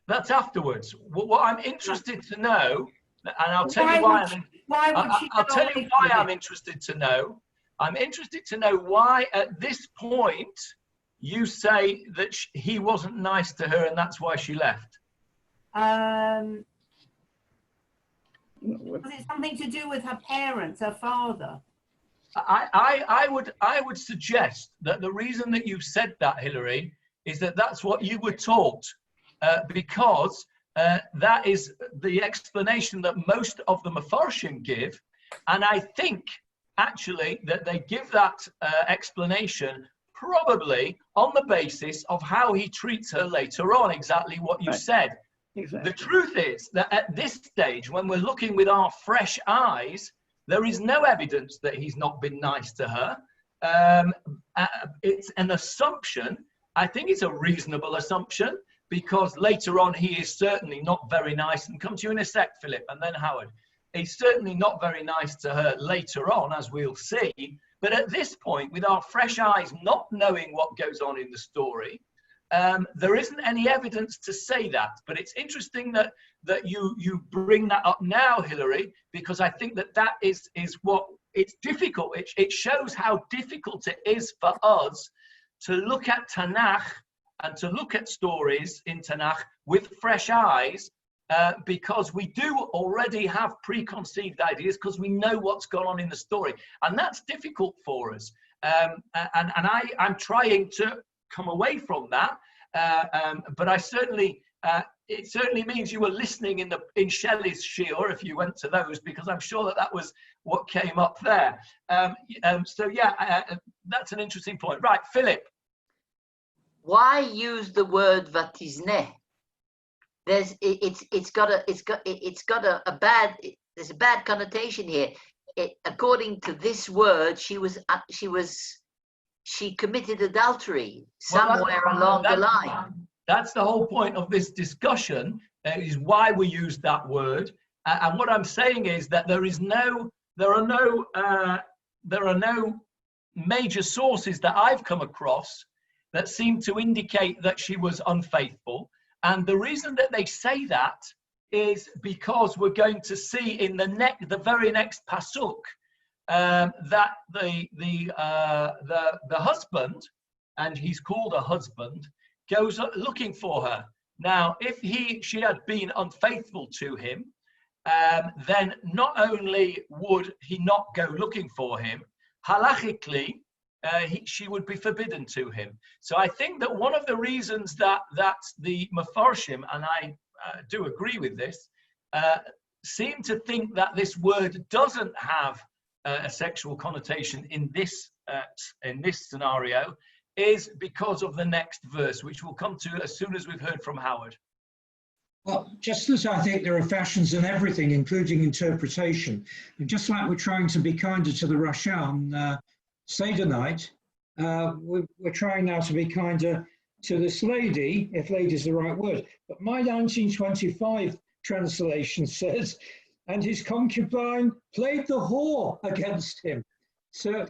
that's afterwards. What I'm interested to know, and I'll tell you why. I'll tell you why I'm interested to know. I'm interested to know why at this point you say that he wasn't nice to her and that's why she left. Was it something to do with her parents, her father? I would suggest that the reason that you said that, Hillary, is that that's what you were taught, because that is the explanation that most of the Mefarshim give, and I think actually that they give that explanation probably on the basis of how he treats her later on, exactly what you said. Exactly. The truth is that at this stage, when we're looking with our fresh eyes, there is no evidence that he's not been nice to her. It's an assumption. I think it's a reasonable assumption, because later on he is certainly not very nice, and come to you in a sec, Philip, and then Howard. He's certainly not very nice to her later on, as we'll see. But at this point, with our fresh eyes, not knowing what goes on in the story, there isn't any evidence to say that. But it's interesting that you bring that up now, Hillary, because I think that is what it's difficult. It shows how difficult it is for us to look at Tanakh and to look at stories in Tanakh with fresh eyes, because we do already have preconceived ideas because we know what's gone on in the story, and that's difficult for us. And I'm trying to come away from that, but I certainly it certainly means you were listening in Shelley's shiur if you went to those, because I'm sure that was what came up there. So yeah, that's an interesting point. Right, Philip. Why use the word vatizne? There's a bad connotation here. According to this word, she committed adultery somewhere along the line. That's the whole point of this discussion, is why we use that word. And what I'm saying is that there are no major sources that I've come across that seem to indicate that she was unfaithful. And the reason that they say that is because we're going to see in the very next pasuk that the husband, and he's called a husband, goes looking for her. Now, if she had been unfaithful to him, then not only would he not go looking for him, halachically, she would be forbidden to him. So I think that one of the reasons that the Mefarshim, and I do agree with this, seem to think that this word doesn't have a sexual connotation in this scenario, is because of the next verse, which we'll come to as soon as we've heard from Howard. Well, just as I think there are fashions in everything, including interpretation, and just like we're trying to be kinder to the Rashan Seder night, we're trying now to be kinder to this lady, if lady is the right word. But my 1925 translation says, and his concubine played the whore against him. So,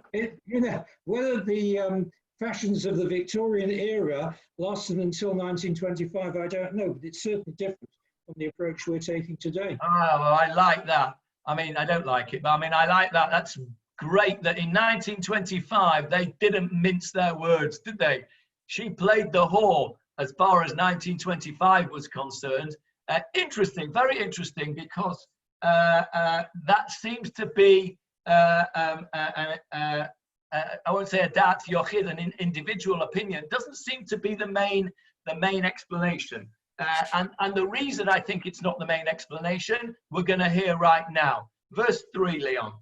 whether the fashions of the Victorian era lasted until 1925, I don't know, but it's certainly different from the approach we're taking today. Oh, well, I like that. I mean, I don't like it, but I mean, I like that. That's great that in 1925, they didn't mince their words, did they? She played the whore as far as 1925 was concerned. Interesting, very interesting, because that seems to be, I won't say a dat yochid, an individual opinion. It doesn't seem to be the main explanation. And the reason I think it's not the main explanation, we're going to hear right now. Verse 3, Leon.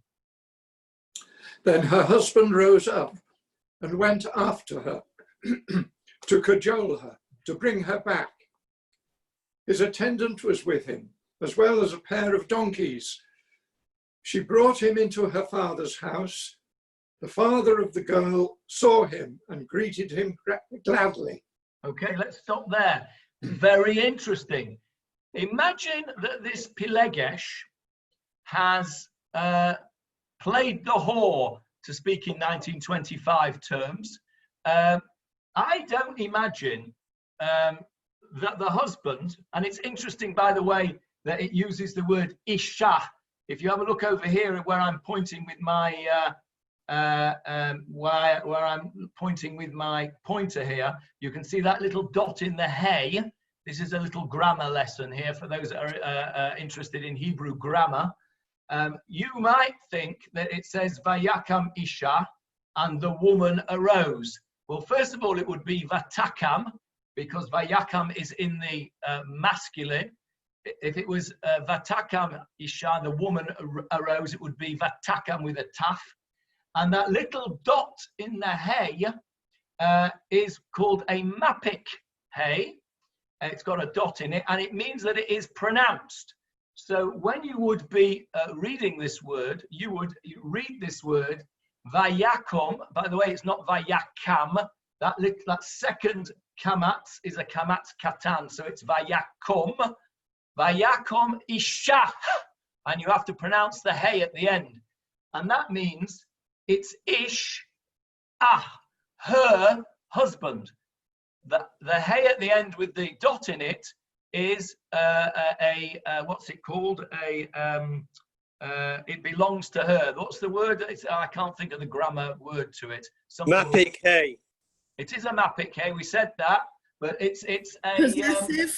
Then her husband rose up and went after her to cajole her, to bring her back. His attendant was with him, as well as a pair of donkeys. She brought him into her father's house. The father of the girl saw him and greeted him gladly. Okay, let's stop there. Very interesting. Imagine that this Pilegesh has played the whore, to speak in 1925 terms. I don't imagine that the husband, and it's interesting, by the way, that it uses the word isha. If you have a look over here where I'm pointing with my where I'm pointing with my pointer here, you can see that little dot in the hay. This is a little grammar lesson here for those that are interested in Hebrew grammar. You might think that it says Vayakam Isha and the woman arose. Well, first of all, it would be Vatakam, because Vayakam is in the masculine. If it was Vatakam Isha, the woman arose, it would be Vatakam with a taf. And that little dot in the hay is called a mapik hay. It's got a dot in it, and it means that it is pronounced. So when you would be reading this word, you read this word, Vayakom. By the way, it's not Vayakam. That second kamatz is a kamatz katan, so it's Vayakom. Vayakom Isha. And you have to pronounce the hey at the end. And that means it's Ish, her husband. The hey at the end with the dot in it is what's it called? It belongs to her. What's the word? I can't think of the grammar word to it. Mapik hey. It is a mapik hey. We said that, but it's a Possessive.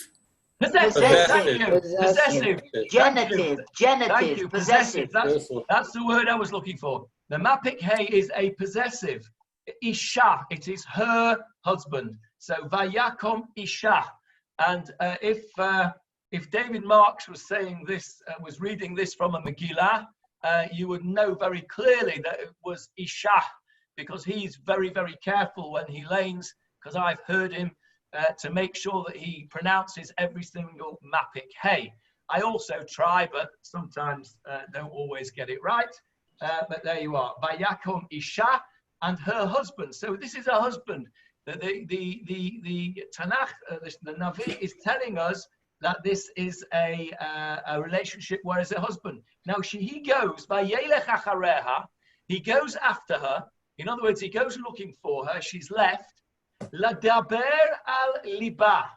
Possessive. Thank you. Possessive. Genitive. Thank you. Possessive. That's the word I was looking for. The mapik hey is a possessive. Isha. It is her husband. So Vayakom Isha. And if David Marks was saying this, was reading this from a Megillah, you would know very clearly that it was Isha, because he's very, very careful when he lanes, because I've heard him to make sure that he pronounces every single mapik hey. I also try, but sometimes don't always get it right. But there you are. Vayakom Isha and her husband. So this is her husband. The Tanakh, the Navi is telling us that this is a relationship where it's a husband. Now he goes, Vayelech achareha, he goes after her. In other words, he goes looking for her. She's left. Ladaber al liba.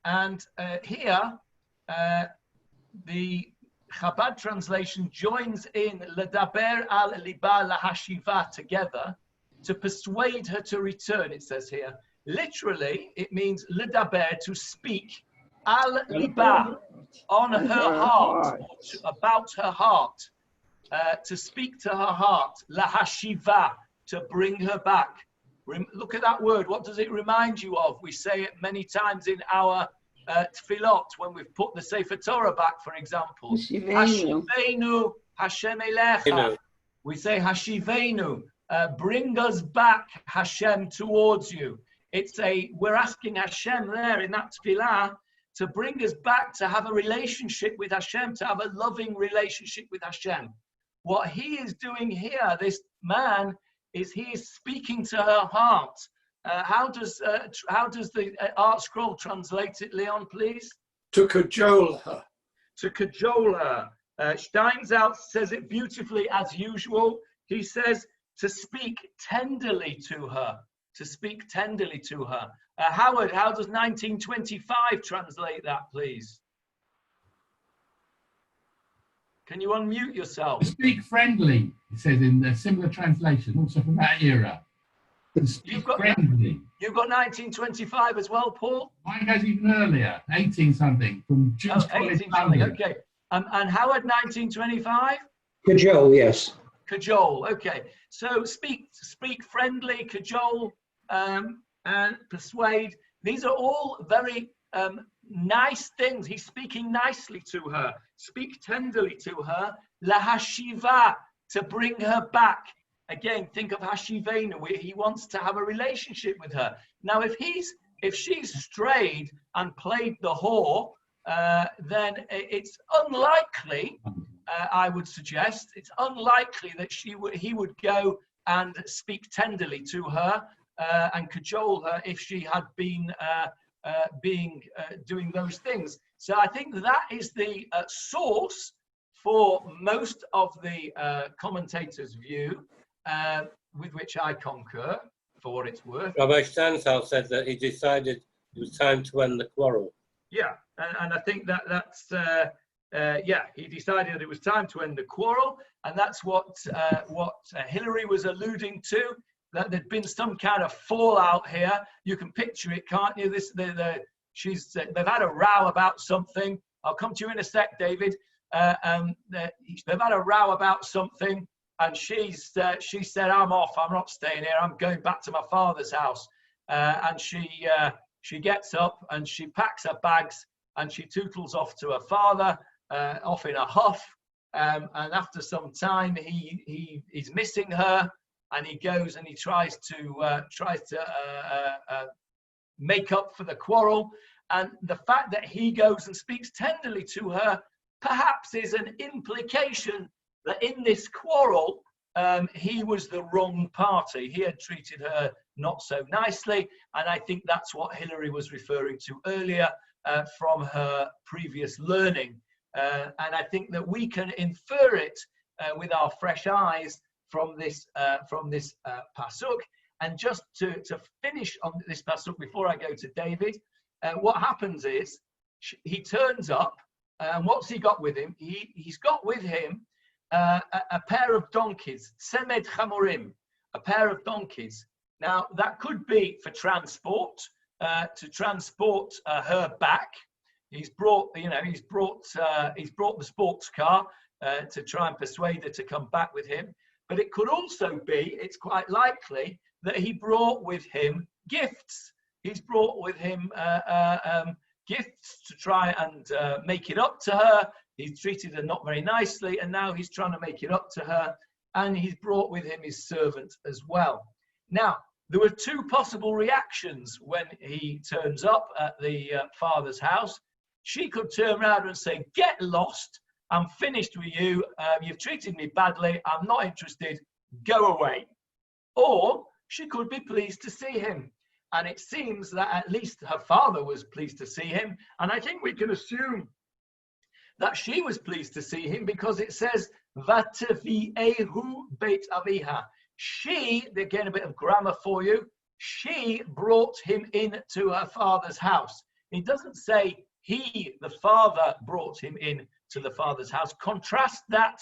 And here, the Chabad translation joins in Ladaber al liba lahashiva together, to persuade her to return, it says here. Literally, it means ledaber, to speak, al liba, on her heart, about her heart, to speak to her heart, lahashiva, to bring her back. Look at that word. What does it remind you of? We say it many times in our tefillot when we've put the Sefer Torah back, for example. Hashivenu Hashem Elecha. We say Hashivenu. Bring us back, Hashem, towards you. We're asking Hashem there in that tefillah to bring us back, to have a relationship with Hashem, to have a loving relationship with Hashem. What he is doing here, this man, is he is speaking to her heart. How does the Art Scroll translate it, Leon, please? To cajole her. To cajole her. Steinsaltz says it beautifully as usual. He says, to speak tenderly to her, to speak tenderly to her. Howard, how does 1925 translate that, please? Can you unmute yourself? To speak friendly, it says in a similar translation, also from that era. You've got 1925 as well, Paul? Mine goes even earlier, 18 something, from June 18 something, okay. And Howard, 1925? Cajole, yes. Cajole, okay. So speak friendly, cajole, and persuade. These are all very nice things. He's speaking nicely to her. Speak tenderly to her. Lahashiva, to bring her back. Again, think of Hashivenu, where he wants to have a relationship with her. Now, if she's strayed and played the whore, then it's unlikely, I would suggest, it's unlikely that he would go and speak tenderly to her and cajole her if she had been doing those things. So I think that is the source for most of the commentators' view, with which I concur, for what it's worth. Rabbi Steinsaltz said that he decided it was time to end the quarrel. Yeah, and I think that's he decided that it was time to end the quarrel, and that's what Hillary was alluding to, that there'd been some kind of fallout here. You can picture it, can't you? They've had a row about something. I'll come to you in a sec, David. They've had a row about something, and she said, "I'm off. I'm not staying here. I'm going back to my father's house." And she gets up and she packs her bags and she tootles off to her father, off in a huff. And after some time, he's missing her, and he goes and he tries to make up for the quarrel. And the fact that he goes and speaks tenderly to her perhaps is an implication that in this quarrel, he was the wrong party. He had treated her not so nicely, and I think that's what Hillary was referring to earlier from her previous learning. And I think that we can infer it with our fresh eyes from this pasuk. And just to finish on this pasuk before I go to David, what happens is he turns up, and what's he got with him? He's got with him a pair of donkeys, Semed Chamorim, a pair of donkeys. Now that could be for transport, to transport her back. He's brought the sports car to try and persuade her to come back with him. But it could also be, it's quite likely, that he brought with him gifts. He's brought with him gifts to try and make it up to her. He's treated her not very nicely, and now he's trying to make it up to her. And he's brought with him his servant as well. Now, there were two possible reactions when he turns up at the father's house. She could turn around and say, "Get lost. I'm finished with you. You've treated me badly. I'm not interested. Go away." Or she could be pleased to see him. And it seems that at least her father was pleased to see him. And I think we can assume that she was pleased to see him, because it says, "Vataviehu beit aviha." She, again a bit of grammar for you, she brought him in to her father's house. It doesn't say he, the father, brought him in to the father's house. Contrast that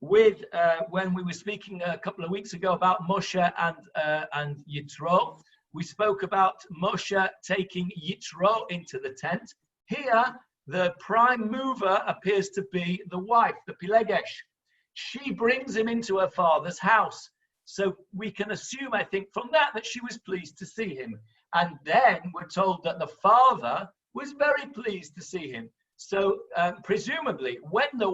with when we were speaking a couple of weeks ago about Moshe and Yitro. We spoke about Moshe taking Yitro into the tent. Here, the prime mover appears to be the wife, the Pilegesh. She brings him into her father's house. So we can assume, I think, from that she was pleased to see him. And then we're told that the father was very pleased to see him. So presumably, when the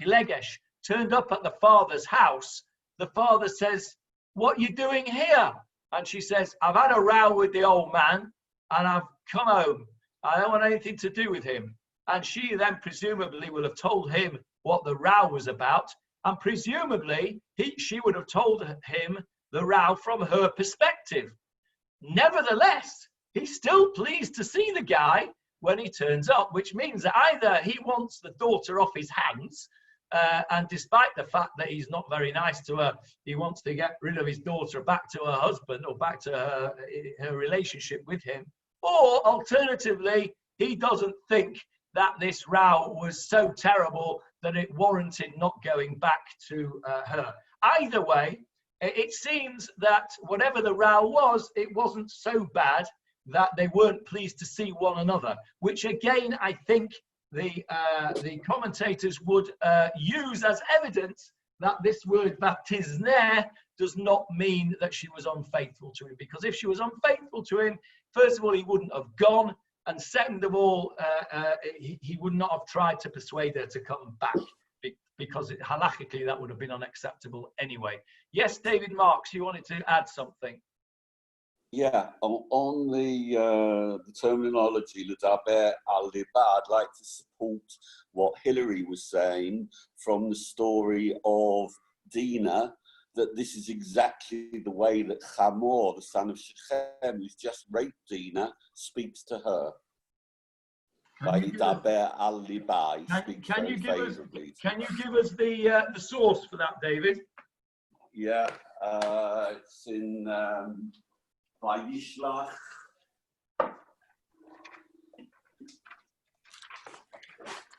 Pilegesh turned up at the father's house, the father says, "What are you doing here?" And she says, "I've had a row with the old man and I've come home. I don't want anything to do with him." And she then presumably will have told him what the row was about. And presumably she would have told him the row from her perspective. Nevertheless, he's still pleased to see the guy when he turns up, which means that either he wants the daughter off his hands, and despite the fact that he's not very nice to her, he wants to get rid of his daughter back to her husband, or back to her relationship with him. Or alternatively, he doesn't think that this row was so terrible that it warranted not going back to her. Either way, it seems that whatever the row was, it wasn't so bad that they weren't pleased to see one another, which again, I think the commentators would use as evidence that this word baptizneh does not mean that she was unfaithful to him. Because if she was unfaithful to him, first of all, he wouldn't have gone, And second of all, he would not have tried to persuade her to come back because halachically that would have been unacceptable anyway. Yes, David Marks, you wanted to add something? Yeah, on the terminology, l'daber al-liba, I'd like to support what Hilary was saying from the story of Dinah, that this is exactly the way that Hamor, the son of Shechem, who's just raped Dinah, speaks to her. By l'daber al-liba, he speaks very favourably. Can you give us the source for that, David? Yeah, it's in Vayishlach.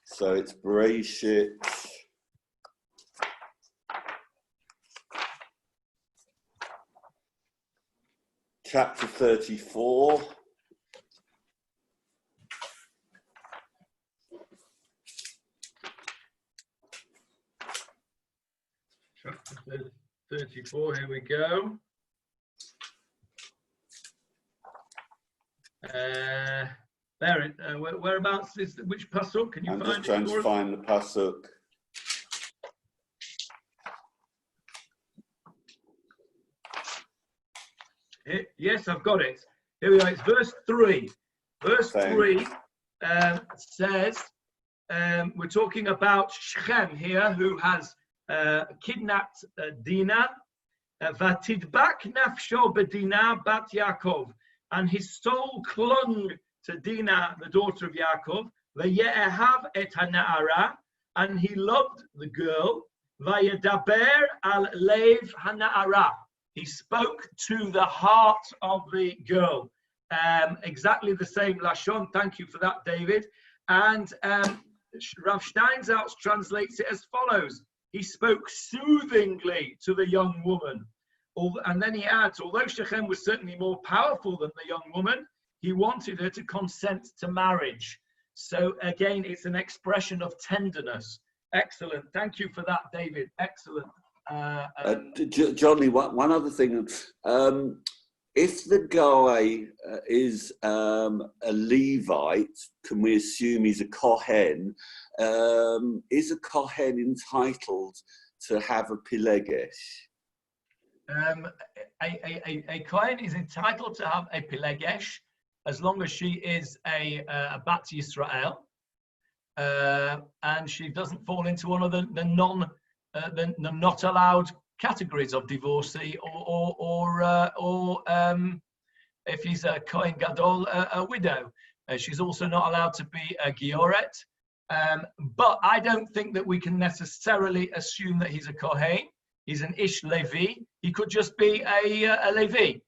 So it's Bereshit. Chapter 34. Chapter 34, here we go. Whereabouts is which pasuk? Can you I'm find just trying to find the pasuk. Yes, I've got it. Here we go. It's verse 3. Verse 3 says, we're talking about Shechem here, who has kidnapped Dinah. Vatidbak nafsho bedinah bat Yaakov. And his soul clung to Dinah, the daughter of Yaakov. Vaye'ehav et hana'ara. And he loved the girl. Vayedaber al lev hana'ara. He spoke to the heart of the girl. Exactly the same lashon. Thank you for that, David. And Rav Steinsaltz translates it as follows. He spoke soothingly to the young woman. And then he adds, although Shechem was certainly more powerful than the young woman, he wanted her to consent to marriage. So again, it's an expression of tenderness. Excellent. Thank you for that, David. Excellent. Johnny, one other thing. If the guy is a Levite, can we assume he's a Kohen? Is a Kohen entitled to have a Pilegesh? A Kohen is entitled to have a Pilegesh as long as she is a Bat Yisrael, and she doesn't fall into one of the not allowed categories of divorcee, or if he's a Kohen Gadol, a widow. She's also not allowed to be a Gioret. But I don't think that we can necessarily assume that he's a Kohen. He's an Ish Levi. He could just be a Levi.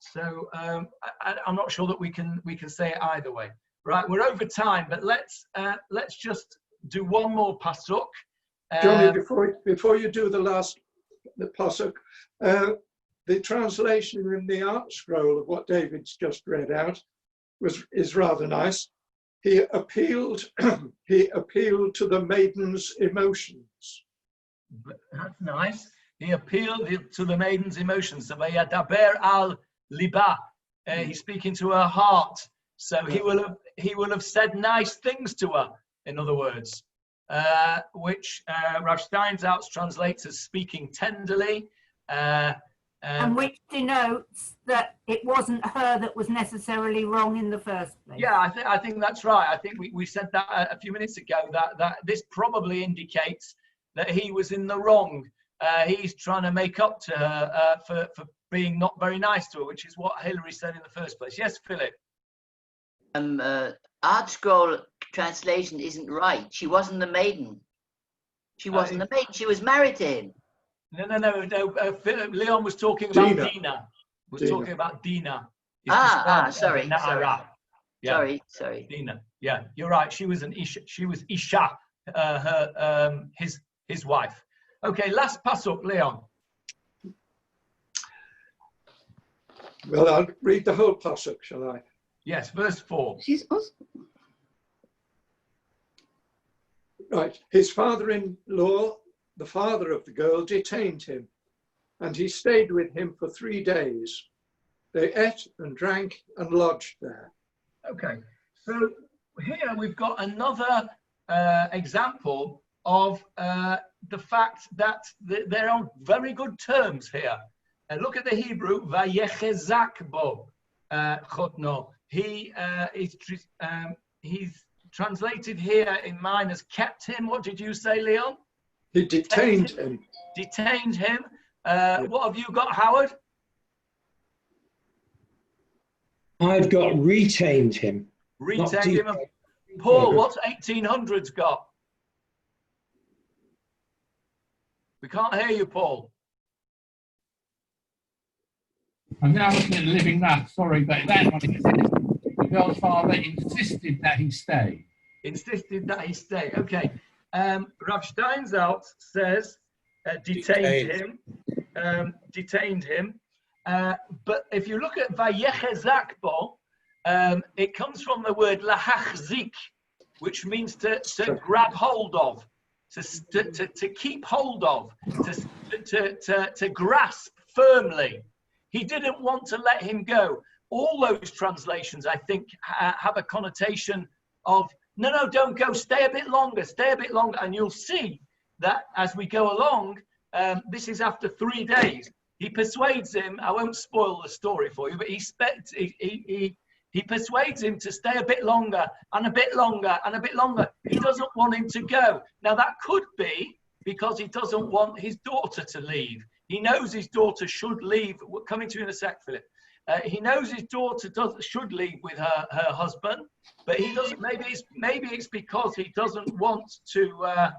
So I'm not sure that we can say it either way. Right, we're over time, but let's just do one more pasuk. Johnny, before you do the pasuk, the translation in the art scroll of what David's just read out is rather nice. He appealed to the maiden's emotions. That's nice. He appealed to the maiden's emotions. So Vayadaber al liba. He's speaking to her heart. So he will have said nice things to her. In other words, which Rav Steinsaltz translates as speaking tenderly. And which denotes that it wasn't her that was necessarily wrong in the first place. Yeah, I think that's right. I think we said that a few minutes ago, that this probably indicates that he was in the wrong. He's trying to make up to her for being not very nice to her, which is what Hilary said in the first place. Yes, Philip? Art scroll translation isn't right. She wasn't the maiden. She wasn't the maiden. She was married to him. No. Leon was talking about Dinah. Talking about Dinah. Sorry. Yeah. Sorry. Dinah. Yeah, you're right. She was Isha, his wife. Okay, last pasuk, Leon. Well, I'll read the whole pasuk, shall I? Yes, verse 4. Right. His father-in-law, the father of the girl, detained him, and he stayed with him for 3 days. They ate and drank and lodged there. Okay, so here we've got another example of the fact that they're on very good terms here. And look at the Hebrew, vayechezak bo chotno. He's translated here in mine as kept him. What did you say, Leon? He detained him. Detained him. What have you got, Howard? I've got retained him. Retained him. Paul, what's 1800s got? We can't hear you, Paul. I'm now looking at the Living Math, sorry, but that one it says the girl's father insisted that he stay. Insisted that he stay. Okay. Rav Steinsaltz says detained him. Detained him. But if you look at vayechezak bo, it comes from the word lahachzik, which means to grab hold of, to keep hold of, to grasp firmly. He didn't want to let him go. All those translations, I think, have a connotation of, no, don't go, stay a bit longer, and you'll see that as we go along, this is after 3 days. He persuades him, I won't spoil the story for you, but he persuades him to stay a bit longer, and a bit longer, and a bit longer. He doesn't want him to go. Now that could be because he doesn't want his daughter to leave. He knows his daughter should leave. We're coming to you in a sec, Philip. He knows his daughter should leave with her husband, but he doesn't. Maybe it's because he doesn't want to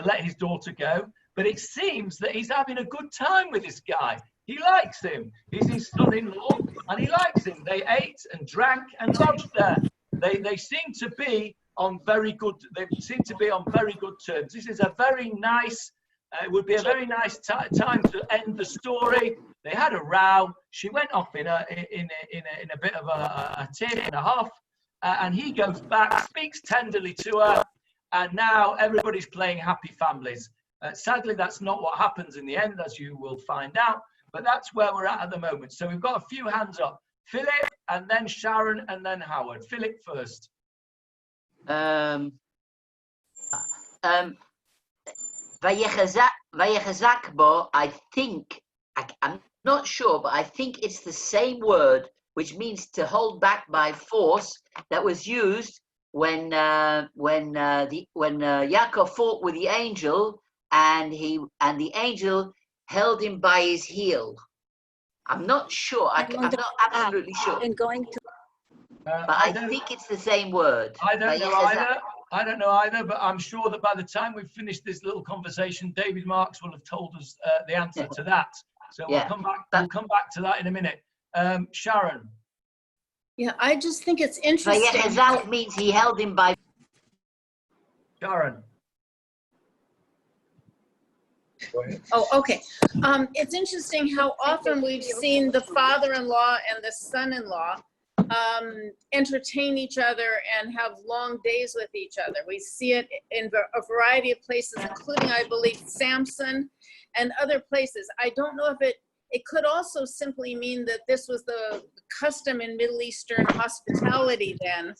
let his daughter go. But it seems that he's having a good time with this guy. He likes him. He's his son-in-law, and he likes him. They ate and drank and lodged there. They seem to be on very good. They seem to be on very good terms. This is a very nice. It would be a very nice time to end the story. They had a row. She went off in a bit of a tiff and a huff, and he goes back, speaks tenderly to her, and now everybody's playing happy families. Sadly, that's not what happens in the end, as you will find out. But that's where we're at the moment. So we've got a few hands up. Philip, and then Sharon, and then Howard. Philip first. Vayechezak bo, I think, I'm not sure, but I think it's the same word, which means to hold back by force, that was used when Yaakov fought with the angel, and the angel held him by his heel. I'm not sure. I'm not absolutely sure. And going to. But I think it's the same word. I don't know either. I don't know either, but I'm sure that by the time we've finished this little conversation, David Marks will have told us the answer to that. So we'll come back. We'll come back to that in a minute. Sharon. Yeah, I just think it's interesting. Vayechezak means he held him by. Sharon. Oh, okay. It's interesting how often we've seen the father-in-law and the son-in-law entertain each other and have long days with each other. We see it in a variety of places, including, I believe, Samson and other places. I don't know if it could also simply mean that this was the custom in Middle Eastern hospitality then,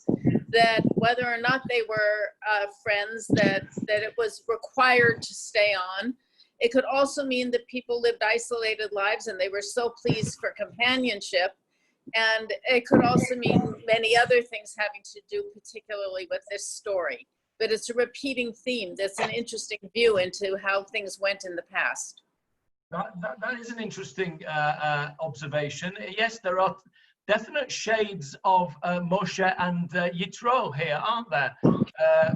that whether or not they were friends, that it was required to stay on. It could also mean that people lived isolated lives and they were so pleased for companionship. And it could also mean many other things having to do particularly with this story. But it's a repeating theme. That's an interesting view into how things went in the past. That is an interesting observation. Yes, there are definite shades of Moshe and Yitro here, aren't there?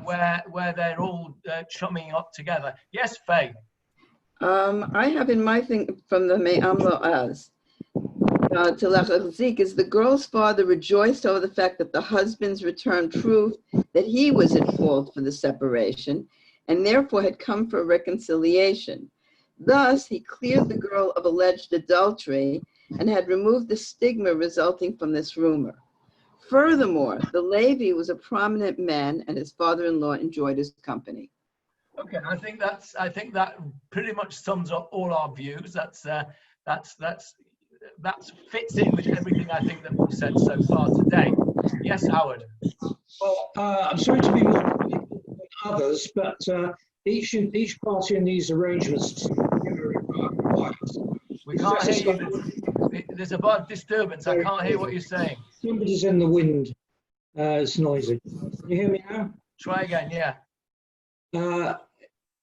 Where they're all chumming up together. Yes, Faye. I have in my thing from the Me'am Lo'az, to Lachzik, is the girl's father rejoiced over the fact that the husband's return proved that he was at fault for the separation and therefore had come for reconciliation. Thus, he cleared the girl of alleged adultery and had removed the stigma resulting from this rumor. Furthermore, the Levi was a prominent man and his father-in-law enjoyed his company. Okay, I think that pretty much sums up all our views. That fits in with everything I think that we've said so far today. Yes, Howard. Well, I'm sorry to be more critical than others, but each party in these arrangements. We can't hear you. There's a bit of disturbance. I can't hear what you're saying. Somebody's in the wind. It's noisy. Can you hear me now? Try again, yeah.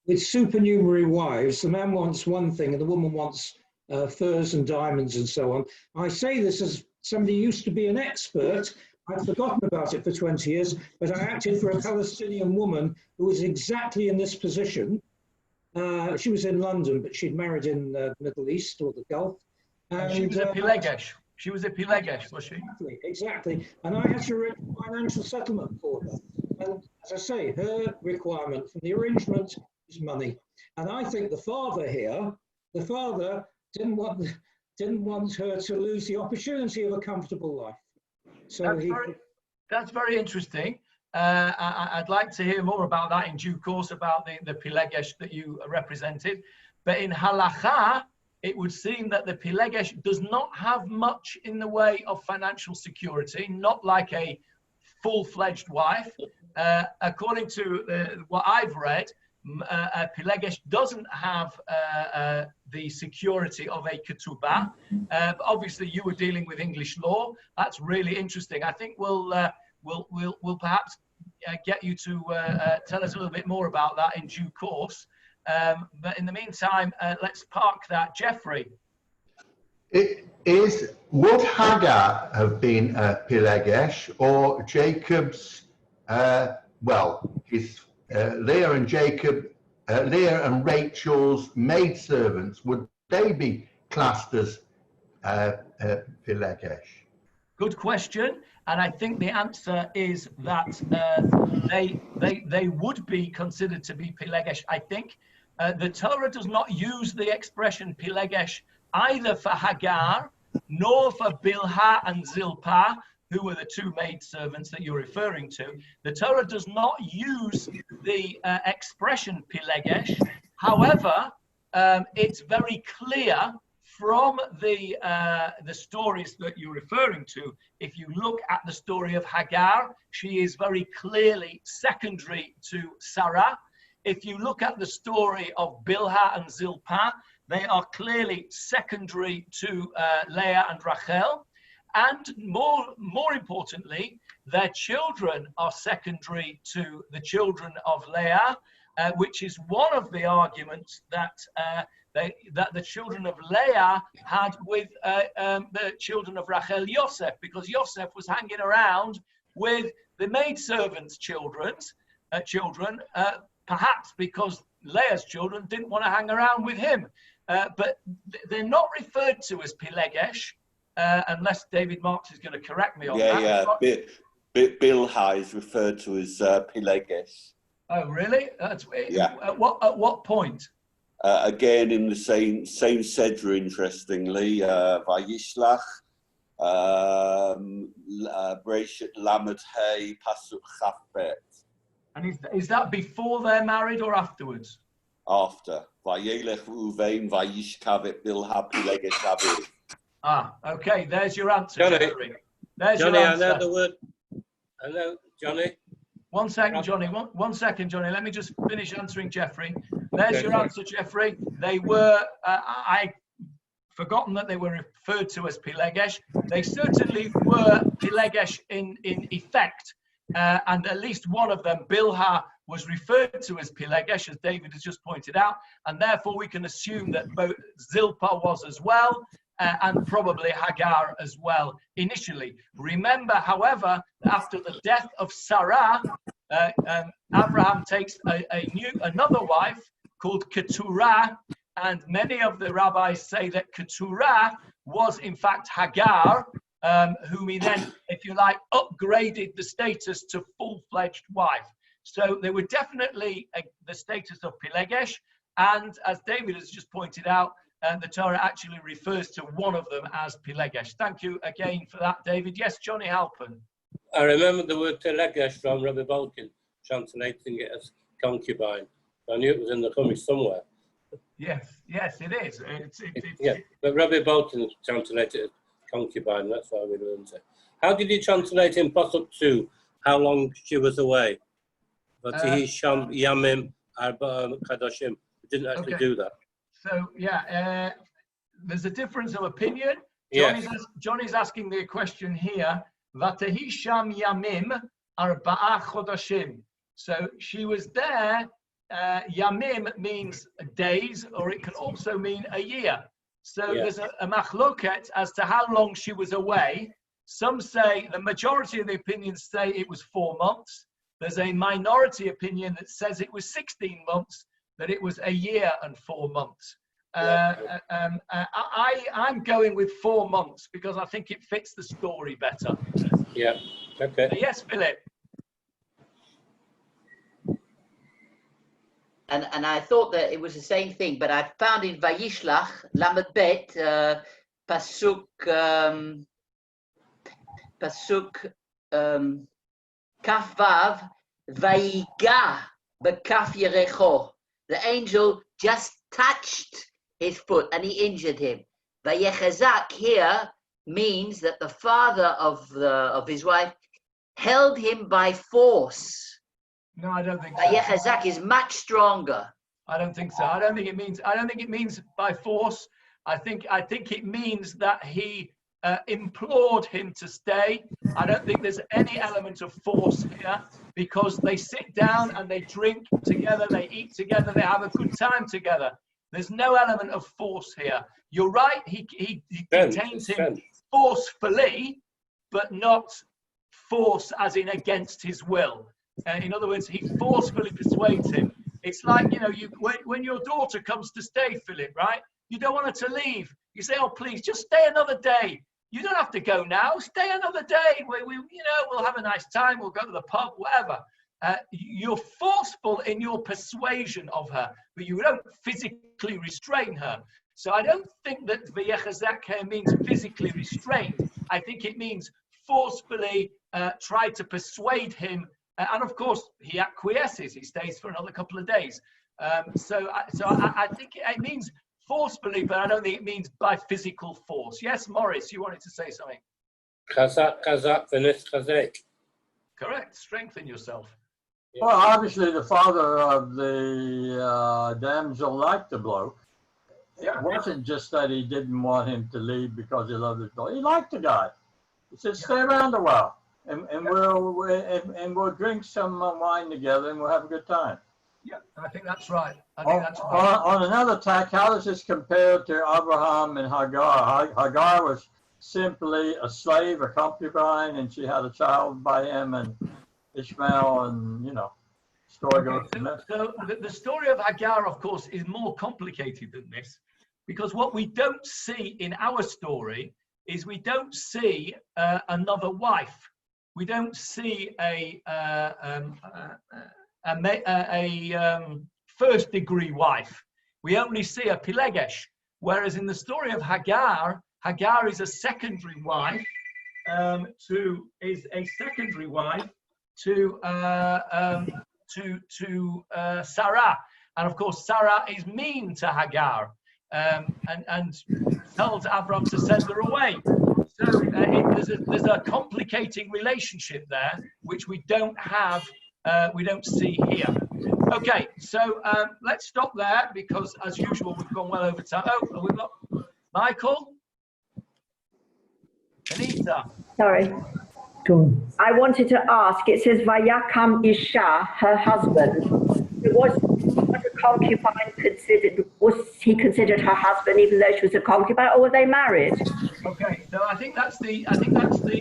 With supernumerary wives, the man wants one thing and the woman wants furs and diamonds and so on. I say this as somebody who used to be an expert. I'd forgotten about it for 20 years, but I acted for a Palestinian woman who was exactly in this position. She was in London, but she'd married in the Middle East or the Gulf. And she was a Pilegesh. She was a Pilegesh, was she? Exactly. And I had to arrange a financial settlement for her. And as I say, her requirement from the arrangement is money. And I think the father here, the father didn't want her to lose the opportunity of a comfortable life. So that's very interesting. I'd like to hear more about that in due course, about the Pilegesh that you represented. But in Halacha, it would seem that the Pilegesh does not have much in the way of financial security, not like a full-fledged wife. According to what I've read, Pilegesh doesn't have the security of a ketubah. Obviously, you were dealing with English law. That's really interesting. I think we'll perhaps get you to tell us a little bit more about that in due course. But in the meantime, let's park that. Jeffrey. Would Hagar have been a Pilegesh, or Jacob's, his Leah and Rachel's maidservants, would they be classed as Pilegesh? Good question, and I think the answer is that they would be considered to be Pilegesh. I think the Torah does not use the expression Pilegesh either for Hagar nor for Bilhah and Zilpah, who were the two maidservants that you're referring to. The Torah does not use the expression Pilegesh. However, it's very clear from the stories that you're referring to. If you look at the story of Hagar, she is very clearly secondary to Sarah. If you look at the story of Bilhah and Zilpah, they are clearly secondary to Leah and Rachel. And more importantly, their children are secondary to the children of Leah, which is one of the arguments that the children of Leah had with the children of Rachel Yosef, because Yosef was hanging around with the maidservants' children, perhaps because Leah's children didn't want to hang around with him. But they're not referred to as Pilegesh, unless David Marks is going to correct me on that. Yeah. Bilhah is referred to as Pilegesh. Oh, really? Yeah. At what point? Again, in the same Sedra, interestingly, Vayishlach, Breshit Lamed Hey, Pasuk Chafbet. And is that before they're married or afterwards? After. Vayelech Uvein, Vayishkavet Bilhah Pilegesh Aviv. Ah, okay. There's your answer, Johnny. Jeffrey. There's Johnny, your answer. I know the word. I know, Johnny. One second, Johnny. One second, Johnny. Let me just finish answering Jeffrey. There's your answer, Jeffrey. They were, I'd forgotten that they were referred to as Pilegesh. They certainly were Pilegesh in effect. And at least one of them, Bilhah, was referred to as Pilegesh, as David has just pointed out. And therefore, we can assume that both Zilpah was as well, and probably Hagar as well initially. Remember, however, after the death of Sarah, Abraham takes another wife called Keturah, and many of the rabbis say that Keturah was in fact Hagar, whom he then, if you like, upgraded the status to full-fledged wife. So they were definitely the status of Pilegesh, and as David has just pointed out, the Torah actually refers to one of them as Pilegesh. Thank you again for that, David. Yes, Johnny Halpin. I remember the word Pilegesh from Rabbi Balkin, translating it as concubine. I knew it was in the Chumash somewhere. Yes, it is. Yeah, but Rabbi Balkin translated it as concubine. That's why we learned it. How did he translate in Pasuk 2 how long she was away? Vatihi Sham Yamim Arba Kadoshim. We didn't actually do that. So, yeah, there's a difference of opinion. John is asking the question here. Vatihi Sham Yamim Arba'a Chodashim. So she was there. Yamim means days, or it can also mean a year. So there's a machloket as to how long she was away. Some say, the majority of the opinions say it was 4 months. There's a minority opinion that says it was 16 months, that it was a year and 4 months. I'm going with 4 months because I think it fits the story better. Yeah, okay. Yes, Philip. And I thought that it was the same thing, but I found in Vayishlach, Lamed Bet, Pasuk Kaf Vav, Vayiga Bekaf Yerecho. The angel just touched his foot and he injured him. Vayechazak here means that the father of his wife held him by force. No, I don't think so. Vayechazak is much stronger. I don't think so. I don't think it means by force. I think it means that he implored him to stay. I don't think there's any element of force here because they sit down and they drink together, they eat together, they have a good time together. There's no element of force here. You're right, he detains him forcefully, but not force as in against his will. In other words, he forcefully persuades him. It's like, when your daughter comes to stay, Philip, right? You don't want her to leave. You say, oh, please, just stay another day. You don't have to go now. Stay another day. We'll have a nice time. We'll go to the pub, whatever. You're forceful in your persuasion of her, but you don't physically restrain her. So I don't think that V'yechazak here means physically restrained. I think it means forcefully try to persuade him. And of course, he acquiesces. He stays for another couple of days. So I think it means forcefully, but I don't think it means by physical force. Yes, Morris, you wanted to say something. Chazak. Correct. Strengthen yourself. Well, obviously, the father of the damsel liked the bloke. It wasn't just that he didn't want him to leave because he loved his daughter. He liked the guy. He said, "Stay around a while, and we'll drink some wine together, and we'll have a good time." Yeah, I think that's right. On another tack, how does this compare to Abraham and Hagar? Hagar was simply a slave, a concubine, and she had a child by him, and Ishmael, and story goes from there. So the story of Hagar, of course, is more complicated than this, because what we don't see in our story is we don't see another wife. We don't see a first-degree wife. We only see a Pilegesh, whereas in the story of Hagar, Hagar is a secondary wife to Sarah, and of course Sarah is mean to Hagar and tells Abram to send her away. So there's a complicating relationship there which we don't have. We don't see here. Okay, so let's stop there because, as usual, we've gone well over time. Oh, we've got Michael, Anita. Sorry. I wanted to ask. It says Vayakam Isha, her husband. Was a concubine considered? Was he considered her husband even though she was a concubine, or were they married? Okay, so I think that's the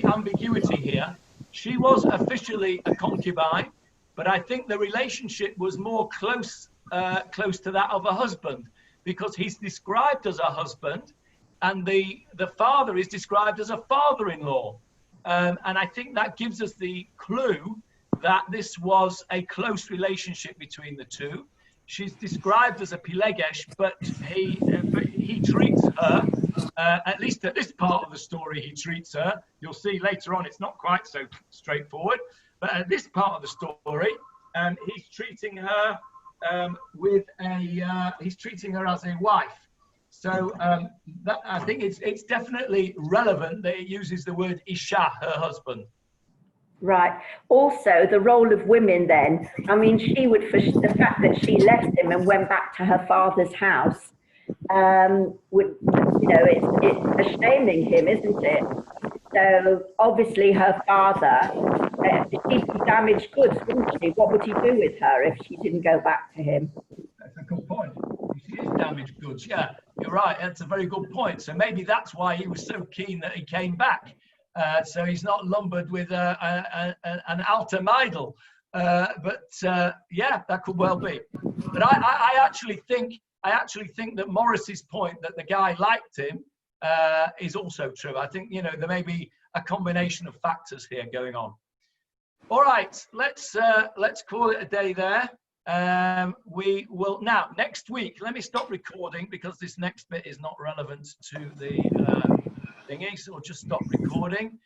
ambiguity here. She was officially a concubine, but I think the relationship was more close to that of a husband, because he's described as a husband, and the father is described as a father-in-law, and I think that gives us the clue that this was a close relationship between the two. She's described as a Pilegesh, but he treats her, at least at this part of the story, he treats her. You'll see later on it's not quite so straightforward, but at this part of the story, he's treating her he's treating her as a wife. So that, I think it's definitely relevant that it uses the word Isha, her husband. Right. Also, the role of women then, I mean, she would, for the fact that she left him and went back to her father's house, would, you know, it's shaming him, isn't it? So obviously her father, she'd be damaged goods, wouldn't she? What would he do with her if she didn't go back to him? That's a good point. She is damaged goods. Yeah, you're right. That's a very good point. So maybe that's why he was so keen that he came back. So he's not lumbered with an alter idol. Yeah, that could well be. But I actually think that Morris's point that the guy liked him is also true. I think, you know, there may be a combination of factors here going on. All right, let's call it a day there. We will now next week. Let me stop recording because this next bit is not relevant to the thingy, so we'll just stop recording.